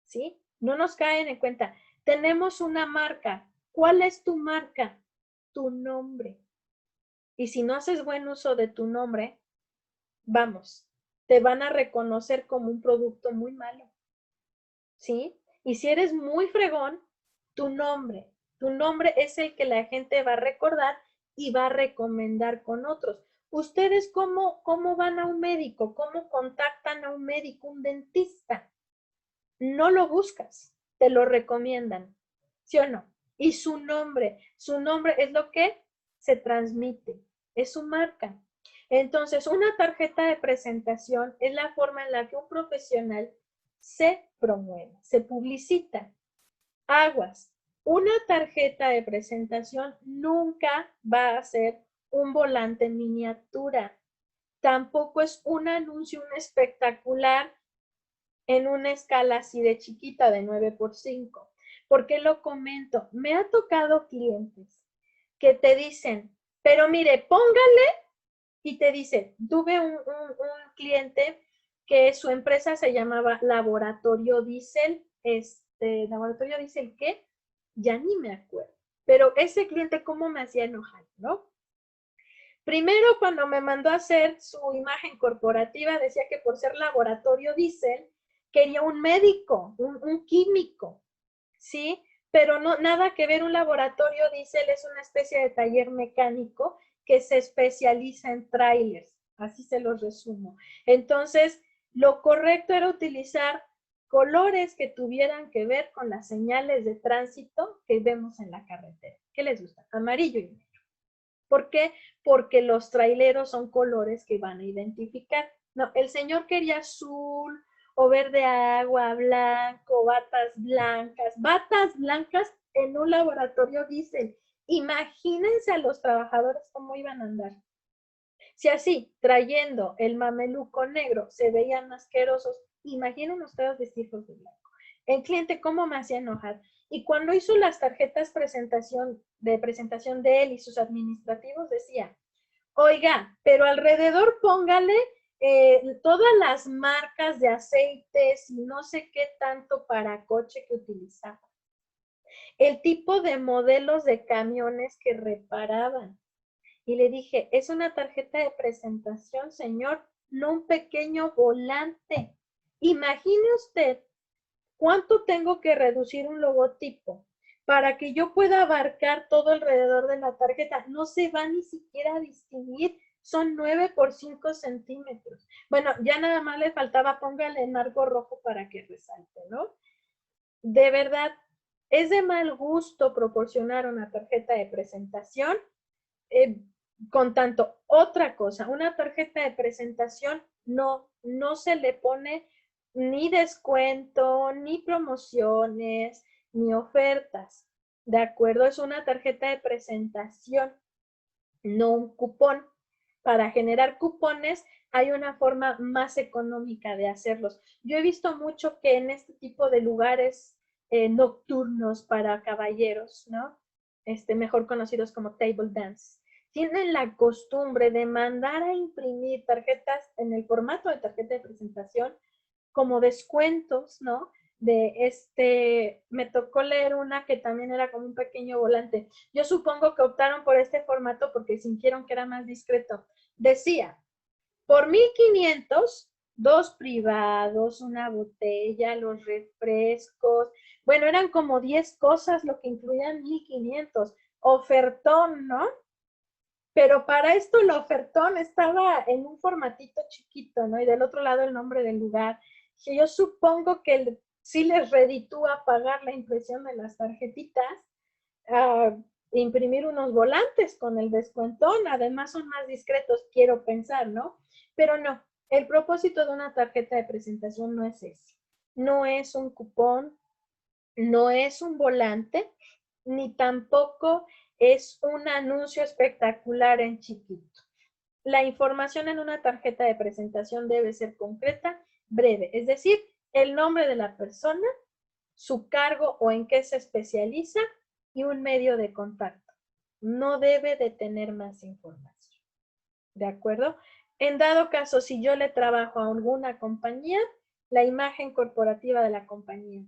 ¿sí? No nos caen en cuenta. Tenemos una marca. ¿Cuál es tu marca? Tu nombre. Y si no haces buen uso de tu nombre, vamos, te van a reconocer como un producto muy malo, ¿sí? Y si eres muy fregón, tu nombre es el que la gente va a recordar y va a recomendar con otros. ¿Ustedes cómo van a un médico? ¿Cómo contactan a un médico, un dentista? No lo buscas, te lo recomiendan, ¿sí o no? Y su nombre es lo que se transmite, es su marca. Entonces, una tarjeta de presentación es la forma en la que un profesional se promueve, se publicita. Aguas, una tarjeta de presentación nunca va a ser un volante en miniatura. Tampoco es un anuncio, un espectacular en una escala así de chiquita, de 9x5. ¿Por qué lo comento? Me ha tocado clientes que te dicen, pero mire, póngale, y te dice, tuve un cliente que su empresa se llamaba Laboratorio Diesel, Laboratorio Diesel, ¿qué? Ya ni me acuerdo. Pero ese cliente, ¿cómo me hacía enojar, no? Primero, cuando me mandó a hacer su imagen corporativa, decía que por ser Laboratorio Diesel, quería un médico, un químico, ¿sí? Pero no, nada que ver, un laboratorio Diesel es una especie de taller mecánico que se especializa en trailers, así se los resumo. Entonces, lo correcto era utilizar colores que tuvieran que ver con las señales de tránsito que vemos en la carretera. ¿Qué les gusta? Amarillo y negro. ¿Por qué? Porque los traileros son colores que van a identificar. No, el señor quería azul o verde agua, blanco, batas blancas en un laboratorio diésel. Imagínense a los trabajadores cómo iban a andar. Si así, trayendo el mameluco negro, se veían asquerosos, imaginen ustedes vestidos de blanco. El cliente, ¿cómo me hacía enojar? Y cuando hizo las tarjetas de presentación de él y sus administrativos, decía, oiga, pero alrededor póngale todas las marcas de aceites y no sé qué tanto para coche que utilizaba. El tipo de modelos de camiones que reparaban. Y le dije, es una tarjeta de presentación, señor, no un pequeño volante. Imagine usted cuánto tengo que reducir un logotipo para que yo pueda abarcar todo alrededor de la tarjeta. No se va ni siquiera a distinguir, son 9x5 centímetros. Bueno, ya nada más le faltaba, póngale en algo rojo para que resalte, ¿no? De verdad, es de mal gusto proporcionar una tarjeta de presentación con tanto. Otra cosa, una tarjeta de presentación no se le pone ni descuento, ni promociones, ni ofertas. ¿De acuerdo? Es una tarjeta de presentación, no un cupón. Para generar cupones hay una forma más económica de hacerlos. Yo he visto mucho que en este tipo de lugares nocturnos para caballeros, ¿no? Mejor conocidos como table dance, tienen la costumbre de mandar a imprimir tarjetas en el formato de tarjeta de presentación como descuentos, ¿no? Me tocó leer una que también era como un pequeño volante. Yo supongo que optaron por este formato porque sintieron que era más discreto. Decía, por 1,500, 2 privados, una botella, los refrescos. Bueno, eran como 10 cosas lo que incluían 1,500. Ofertón, ¿no? Pero para esto el ofertón estaba en un formatito chiquito, ¿no? Y del otro lado el nombre del lugar. Que yo supongo que sí les reditúa pagar la impresión de las tarjetitas, imprimir unos volantes con el descuentón, además son más discretos, quiero pensar, ¿no? Pero no, el propósito de una tarjeta de presentación no es ese. No es un cupón, no es un volante, ni tampoco es un anuncio espectacular en chiquito. La información en una tarjeta de presentación debe ser concreta, breve, es decir, el nombre de la persona, su cargo o en qué se especializa y un medio de contacto. No debe de tener más información. ¿De acuerdo? En dado caso, si yo le trabajo a alguna compañía, la imagen corporativa de la compañía.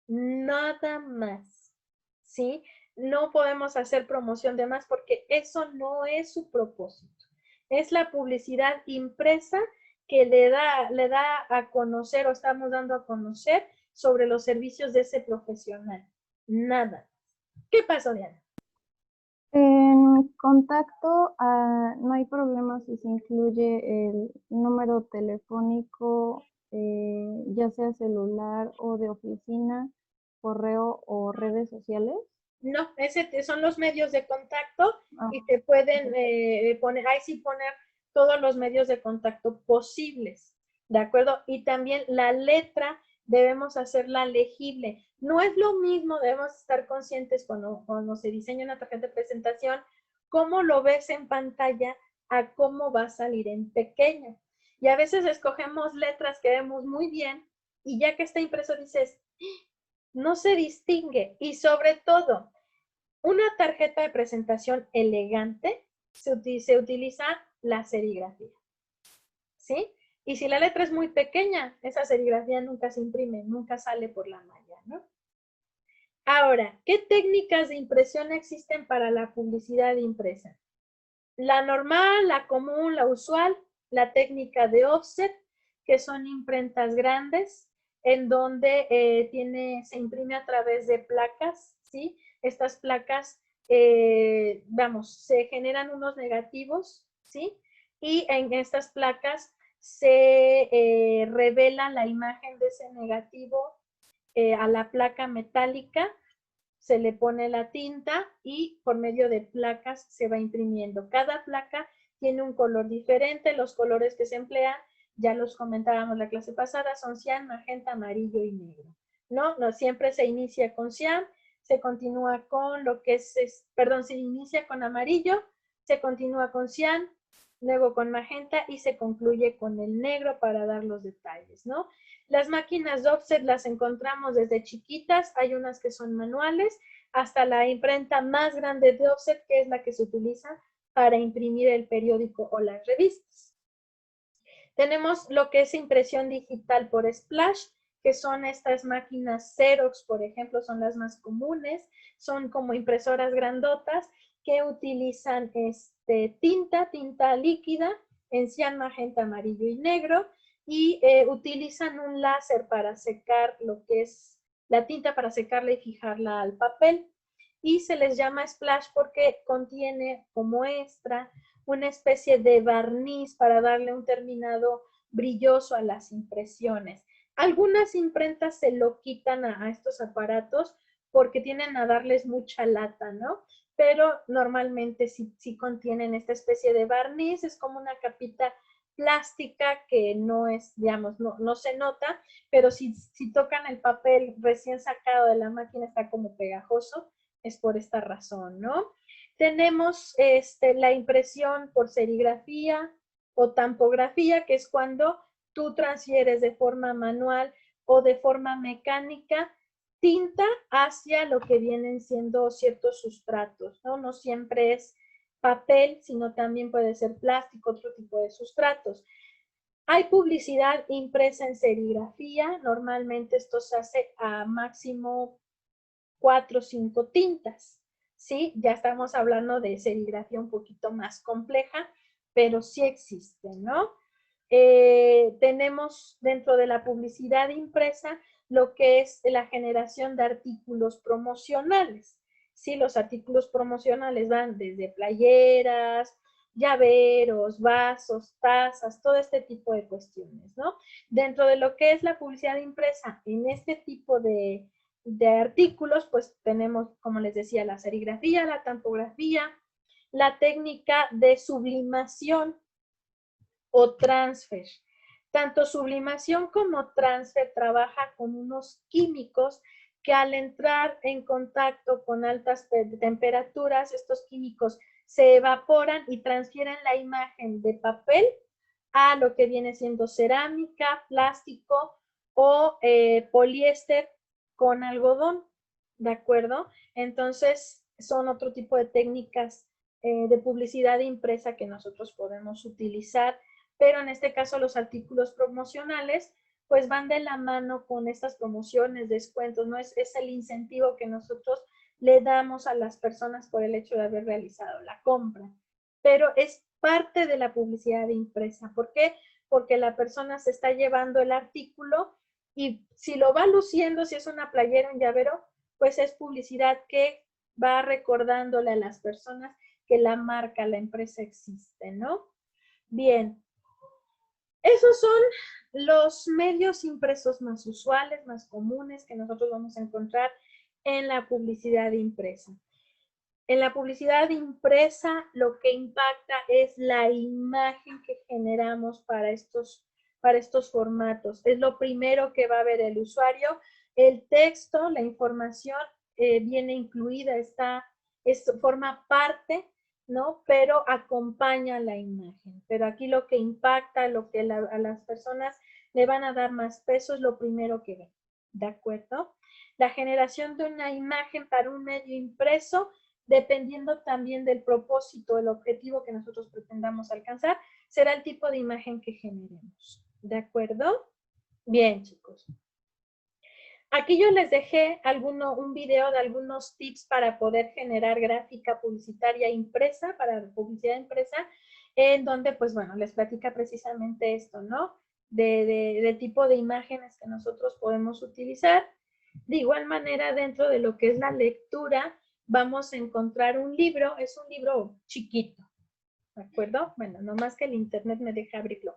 Nada más. ¿Sí? No podemos hacer promoción de más porque eso no es su propósito. Es la publicidad impresa que le da a conocer o estamos dando a conocer sobre los servicios de ese profesional. Nada. ¿Qué pasó, Diana? En contacto, no hay problema si se incluye el número telefónico, ya sea celular o de oficina, correo o redes sociales. No, ese son los medios de contacto Ah, y te pueden poner, ahí sí poner todos los medios de contacto posibles, ¿de acuerdo? Y también la letra debemos hacerla legible. No es lo mismo, debemos estar conscientes cuando se diseña una tarjeta de presentación, cómo lo ves en pantalla a cómo va a salir en pequeño. Y a veces escogemos letras que vemos muy bien y ya que está impreso dices, no se distingue. Y sobre todo, una tarjeta de presentación elegante se utiliza la serigrafía, ¿sí? Y si la letra es muy pequeña, esa serigrafía nunca se imprime, nunca sale por la malla, ¿no? Ahora, ¿qué técnicas de impresión existen para la publicidad impresa? La normal, la común, la usual, la técnica de offset, que son imprentas grandes, en donde se imprime a través de placas, ¿sí? Estas placas, se generan unos negativos, ¿sí? Y en estas placas se revela la imagen de ese negativo a la placa metálica, se le pone la tinta y por medio de placas se va imprimiendo. Cada placa tiene un color diferente, los colores que se emplean, ya los comentábamos la clase pasada, son cian, magenta, amarillo y negro. No siempre se inicia con cian, se continúa con lo que se inicia con amarillo, se continúa con cian, luego con magenta y se concluye con el negro para dar los detalles, ¿no? Las máquinas de offset las encontramos desde chiquitas, hay unas que son manuales, hasta la imprenta más grande de offset, que es la que se utiliza para imprimir el periódico o las revistas. Tenemos lo que es impresión digital por splash, que son estas máquinas Xerox, por ejemplo, son las más comunes, son como impresoras grandotas que utilizan tinta líquida en cian, magenta, amarillo y negro, y utilizan un láser para secar lo que es la tinta, para secarla y fijarla al papel. Y se les llama splash porque contiene como extra una especie de barniz para darle un terminado brilloso a las impresiones. Algunas imprentas se lo quitan a estos aparatos porque tienden a darles mucha lata, ¿no? Pero normalmente sí contienen esta especie de barniz, es como una capita plástica que no es, digamos, no se nota, pero si tocan el papel recién sacado de la máquina está como pegajoso, es por esta razón, ¿no? Tenemos la impresión por serigrafía o tampografía, que es cuando tú transfieres de forma manual o de forma mecánica tinta hacia lo que vienen siendo ciertos sustratos, ¿no? No siempre es papel, sino también puede ser plástico, otro tipo de sustratos. Hay publicidad impresa en serigrafía, normalmente esto se hace a máximo 4 o 5 tintas, ¿sí? Ya estamos hablando de serigrafía un poquito más compleja, pero sí existe, ¿no? Tenemos dentro de la publicidad impresa lo que es la generación de artículos promocionales. Sí, los artículos promocionales van desde playeras, llaveros, vasos, tazas, todo este tipo de cuestiones, ¿no? Dentro de lo que es la publicidad impresa en este tipo de artículos, pues tenemos, como les decía, la serigrafía, la tampografía, la técnica de sublimación o transfer. Tanto sublimación como transfer trabaja con unos químicos que al entrar en contacto con altas temperaturas, estos químicos se evaporan y transfieren la imagen de papel a lo que viene siendo cerámica, plástico o poliéster con algodón, ¿de acuerdo? Entonces, son otro tipo de técnicas de publicidad impresa que nosotros podemos utilizar, pero en este caso los artículos promocionales pues van de la mano con estas promociones, descuentos, ¿no? Es el incentivo que nosotros le damos a las personas por el hecho de haber realizado la compra. Pero es parte de la publicidad impresa. ¿Por qué? Porque la persona se está llevando el artículo y si lo va luciendo, si es una playera, un llavero, pues es publicidad que va recordándole a las personas que la marca, la empresa existe, ¿no? Bien, esos son los medios impresos más usuales, más comunes que nosotros vamos a encontrar en la publicidad impresa. En la publicidad impresa, lo que impacta es la imagen que generamos para estos formatos. Es lo primero que va a ver el usuario. El texto, la información viene incluida, forma parte, ¿no? Pero acompaña la imagen. Pero aquí lo que impacta, lo que a las personas le van a dar más peso es lo primero que ven. ¿De acuerdo? La generación de una imagen para un medio impreso, dependiendo también del propósito, el objetivo que nosotros pretendamos alcanzar, será el tipo de imagen que generemos. ¿De acuerdo? Bien, chicos. Aquí yo les dejé un video de algunos tips para poder generar gráfica publicitaria impresa, para publicidad impresa, en donde, pues bueno, les platica precisamente esto, ¿no? De tipo de imágenes que nosotros podemos utilizar. De igual manera, dentro de lo que es la lectura, vamos a encontrar un libro, es un libro chiquito, ¿de acuerdo? Bueno, no más que el internet me deja abrirlo.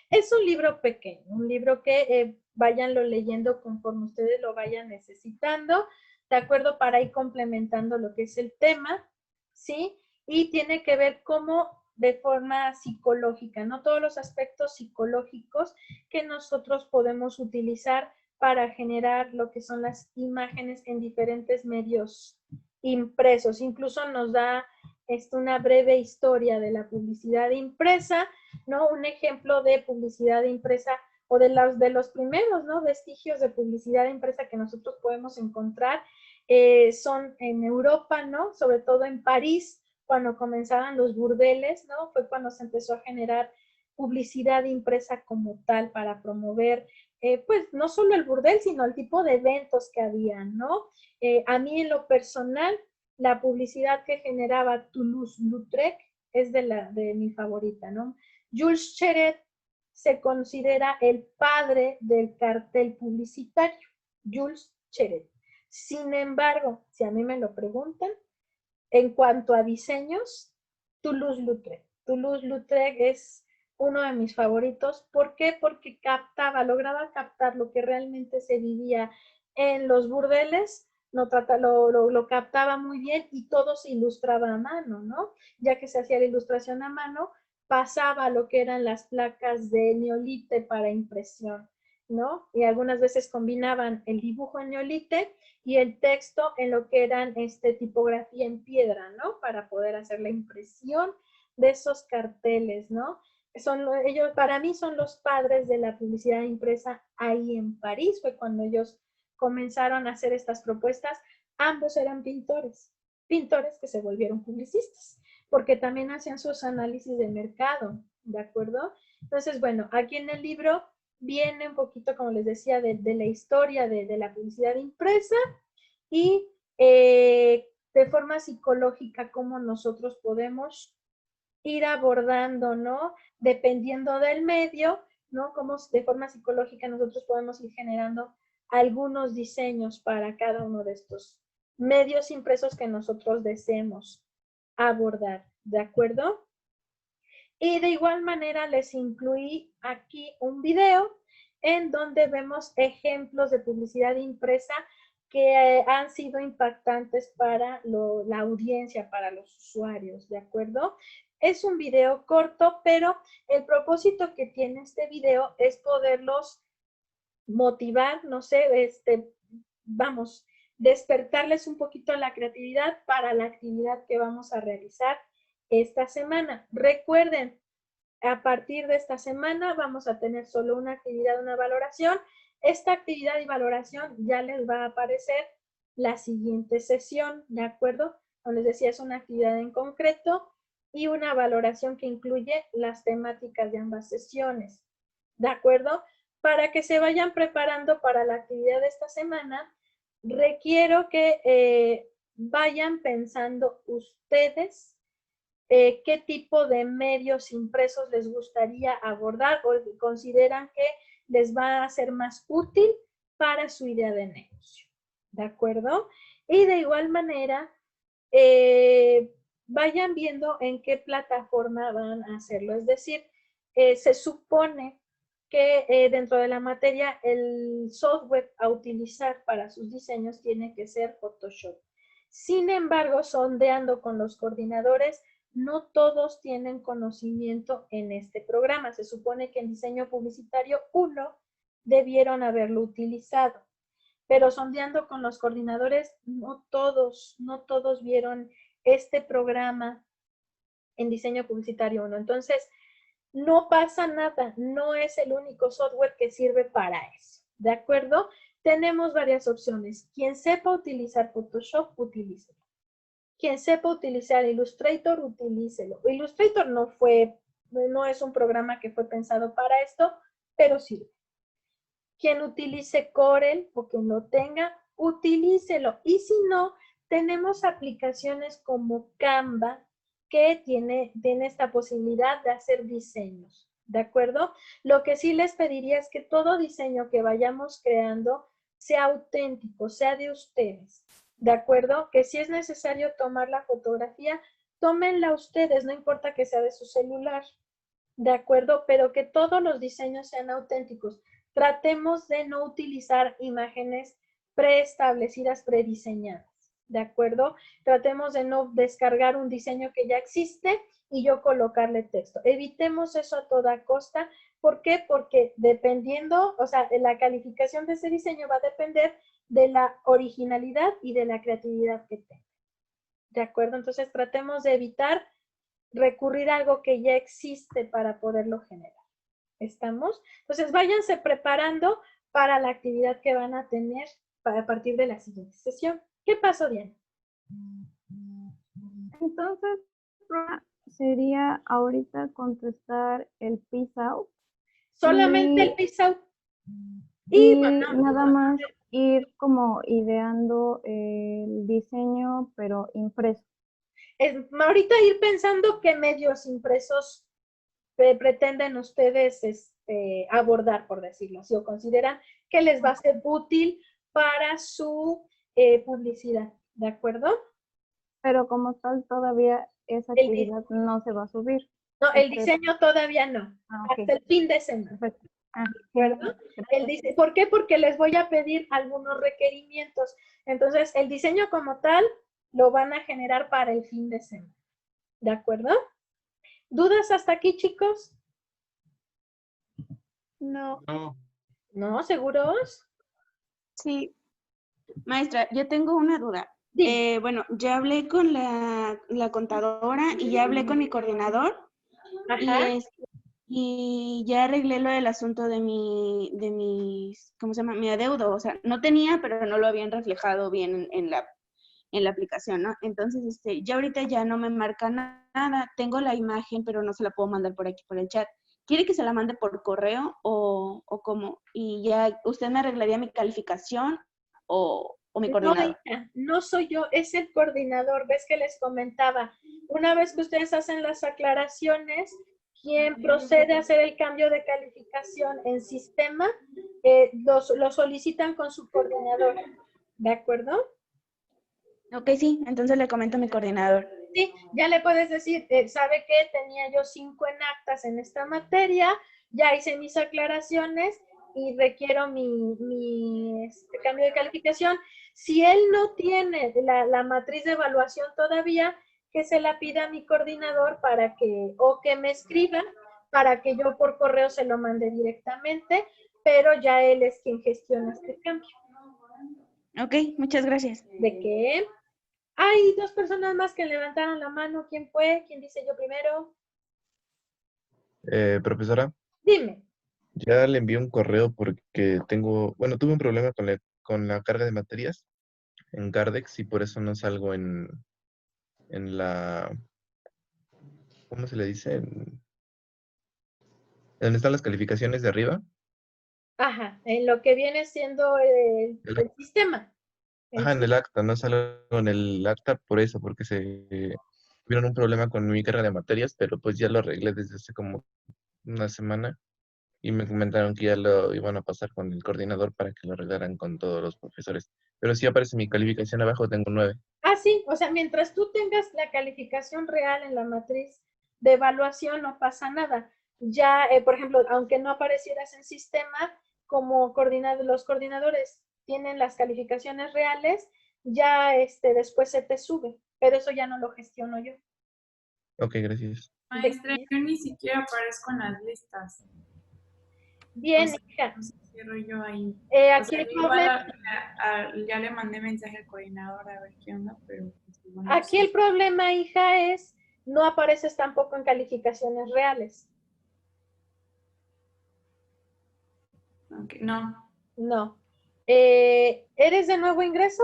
Es un libro pequeño, un libro que váyanlo leyendo conforme ustedes lo vayan necesitando, ¿de acuerdo? Para ir complementando lo que es el tema, ¿sí? Y tiene que ver cómo de forma psicológica, ¿no? Todos los aspectos psicológicos que nosotros podemos utilizar para generar lo que son las imágenes en diferentes medios impresos. Incluso nos da una breve historia de la publicidad impresa, ¿no? Un ejemplo de publicidad impresa o de los primeros, ¿no? Vestigios de publicidad impresa que nosotros podemos encontrar son en Europa, ¿no? Sobre todo en París, cuando comenzaban los burdeles, ¿no? Fue cuando se empezó a generar publicidad impresa como tal para promover, pues, no solo el burdel, sino el tipo de eventos que habían, ¿no? A mí en lo personal, la publicidad que generaba Toulouse-Lautrec es de mi favorita, ¿no? Jules Cheret se considera el padre del cartel publicitario, Jules Cheret. Sin embargo, si a mí me lo preguntan, en cuanto a diseños, Toulouse-Lautrec. Toulouse-Lautrec es uno de mis favoritos. ¿Por qué? Porque lograba captar lo que realmente se vivía en los burdeles, lo captaba muy bien y todo se ilustraba a mano, ¿no? Ya que se hacía la ilustración a mano, pasaba a lo que eran las placas de neolite para impresión, ¿no? Y algunas veces combinaban el dibujo en neolite y el texto en lo que eran tipografía en piedra, ¿no? Para poder hacer la impresión de esos carteles, ¿no? Ellos, para mí, son los padres de la publicidad impresa ahí en París. Fue cuando ellos comenzaron a hacer estas propuestas. Ambos eran pintores que se volvieron publicistas, porque también hacían sus análisis de mercado, ¿de acuerdo? Entonces, bueno, aquí en el libro viene un poquito, como les decía, de la historia de la publicidad impresa y de forma psicológica cómo nosotros podemos ir abordando, ¿no? Dependiendo del medio, ¿no? Cómo de forma psicológica nosotros podemos ir generando algunos diseños para cada uno de estos medios impresos que nosotros deseemos abordar, ¿de acuerdo? Y de igual manera les incluí aquí un video en donde vemos ejemplos de publicidad impresa que han sido impactantes para la audiencia, para los usuarios, ¿de acuerdo? Es un video corto, pero el propósito que tiene este video es poderlos motivar, no sé, vamos, despertarles un poquito la creatividad para la actividad que vamos a realizar esta semana. Recuerden, a partir de esta semana vamos a tener solo una actividad, una valoración. Esta actividad y valoración ya les va a aparecer la siguiente sesión, ¿de acuerdo? Como les decía, es una actividad en concreto y una valoración que incluye las temáticas de ambas sesiones, ¿de acuerdo? Para que se vayan preparando para la actividad de esta semana, requiero que vayan pensando ustedes qué tipo de medios impresos les gustaría abordar o consideran que les va a ser más útil para su idea de negocio. ¿De acuerdo? Y de igual manera, vayan viendo en qué plataforma van a hacerlo. Es decir, se supone que dentro de la materia el software a utilizar para sus diseños tiene que ser Photoshop. Sin embargo, sondeando con los coordinadores, no todos tienen conocimiento en este programa. Se supone que en diseño publicitario 1 debieron haberlo utilizado, pero sondeando con los coordinadores, no todos vieron este programa en diseño publicitario 1. Entonces, no pasa nada, no es el único software que sirve para eso, ¿de acuerdo? Tenemos varias opciones. Quien sepa utilizar Photoshop, utilícelo. Quien sepa utilizar Illustrator, utilícelo. Illustrator no es un programa que fue pensado para esto, pero sirve. Quien utilice Corel o quien lo tenga, utilícelo. Y si no, tenemos aplicaciones como Canva que tiene esta posibilidad de hacer diseños, ¿de acuerdo? Lo que sí les pediría es que todo diseño que vayamos creando sea auténtico, sea de ustedes, ¿de acuerdo? Que si es necesario tomar la fotografía, tómenla ustedes, no importa que sea de su celular, ¿de acuerdo? Pero que todos los diseños sean auténticos. Tratemos de no utilizar imágenes preestablecidas, prediseñadas, ¿de acuerdo? Tratemos de no descargar un diseño que ya existe y yo colocarle texto. Evitemos eso a toda costa. ¿Por qué? Porque dependiendo, o sea, la calificación de ese diseño va a depender de la originalidad y de la creatividad que tenga. ¿De acuerdo? Entonces tratemos de evitar recurrir a algo que ya existe para poderlo generar. ¿Estamos? Entonces váyanse preparando para la actividad que van a tener a partir de la siguiente sesión. ¿Qué pasó, Diana? Entonces, sería ahorita contestar el peace out. Solamente el peace out. Y nada más ir como ideando el diseño, pero impreso. Ahorita ir pensando qué medios impresos pretenden ustedes abordar, por decirlo así, o consideran que les va a ser útil para su publicidad, ¿de acuerdo? Pero como tal, todavía esa actividad no se va a subir. No, el diseño todavía no, okay. hasta el fin de semana. Perfecto. ¿De acuerdo? ¿Por qué? Porque les voy a pedir algunos requerimientos. Entonces, el diseño como tal lo van a generar para el fin de semana. ¿De acuerdo? ¿Dudas hasta aquí, chicos? No. ¿No? ¿Seguros? Sí. Maestra, yo tengo una duda. Bueno, ya hablé con la contadora y ya hablé con mi coordinador. Ajá. Y ya arreglé lo del asunto de mis, ¿cómo se llama? Mi adeudo. O sea, no tenía, pero no lo habían reflejado bien en la aplicación, ¿no? Entonces, ya ahorita ya no me marca nada. Tengo la imagen, pero no se la puedo mandar por aquí, por el chat. ¿Quiere que se la mande por correo o cómo? Y ya, ¿usted me arreglaría mi calificación o mi coordinador? No, hija, no soy yo, es el coordinador. ¿Ves que les comentaba? Una vez que ustedes hacen las aclaraciones, quien procede a hacer el cambio de calificación en sistema, lo solicitan con su coordinador. ¿De acuerdo? Ok, sí, entonces le comento a mi coordinador. Sí, ya le puedes decir, ¿sabe qué? Tenía yo 5 en actas en esta materia, ya hice mis aclaraciones y requiero mi cambio de calificación. Si él no tiene la matriz de evaluación todavía, que se la pida a mi coordinador para que, o que me escriba para que yo por correo se lo mande directamente, pero ya él es quien gestiona este cambio. Ok, muchas gracias. ¿De qué? Hay 2 personas más que levantaron la mano. ¿Quién fue? ¿Quién dice yo primero? Profesora, Dime. ya le envié un correo porque tuve un problema con la carga de materias en Cardex y por eso no salgo en la, ¿cómo se le dice? ¿Dónde están las calificaciones de arriba? Ajá, en lo que viene siendo el sistema. Ajá, en el acta, no salgo en el acta por eso, porque tuvieron un problema con mi carga de materias, pero pues ya lo arreglé desde hace como una semana y me comentaron que ya lo iban a pasar con el coordinador para que lo arreglaran con todos los profesores. Pero sí aparece mi calificación abajo, tengo 9. Ah, sí, o sea, mientras tú tengas la calificación real en la matriz de evaluación, no pasa nada. Ya, por ejemplo, aunque no aparecieras en sistema, como los coordinadores tienen las calificaciones reales, ya después se te sube, pero eso ya no lo gestiono yo. Ok, gracias. Maestra, yo ni siquiera aparezco en las listas. Bien, O sea, hija. no sé qué rollo ahí. Aquí el problema, Ya le mandé mensaje al coordinador a ver qué onda, pero pues, igual no aquí sé. el problema, hija, es no apareces tampoco en calificaciones reales. Ok, no, No. ¿Eres de nuevo ingreso?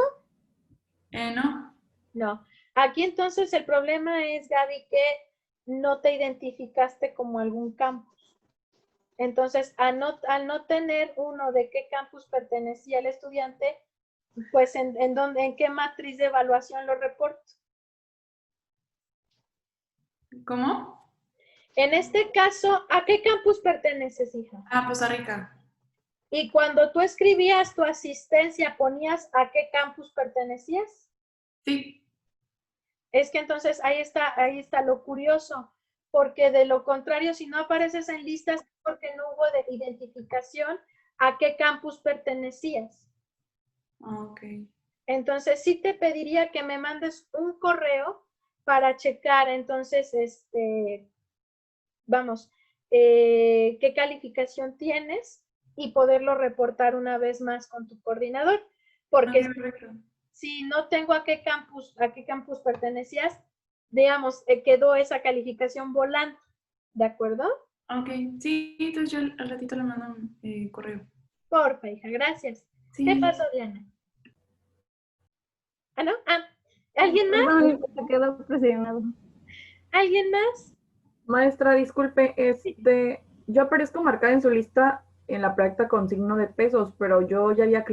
no. No. Aquí entonces el problema es, Gaby, que no te identificaste como algún campus. Entonces, al no tener uno de qué campus pertenecía el estudiante, pues en qué matriz de evaluación lo reporto. ¿Cómo? En este caso, ¿a qué campus perteneces, hija? Ah, Poza Rica. Y cuando tú escribías tu asistencia, ¿ponías a qué campus pertenecías? Sí. Es que entonces ahí está lo curioso, porque de lo contrario, si no apareces en listas, porque no hubo de identificación a qué campus pertenecías. Ok. Entonces sí te pediría que me mandes un correo para checar entonces, vamos, qué calificación tienes y poderlo reportar una vez más con tu coordinador, porque Ok, perfecto. si no tengo a qué campus pertenecías, digamos, quedó esa calificación volante, ¿de acuerdo? Ok, sí, entonces yo al ratito le mando un correo. Porfa, hija, gracias. Sí. ¿Qué pasó, Diana? ¿Ah, no? Ah, ¿alguien más? Perdón, se quedó presionado. ¿Alguien más? Maestra, disculpe, yo aparezco marcada en su lista en la práctica con signo de pesos, pero yo ya había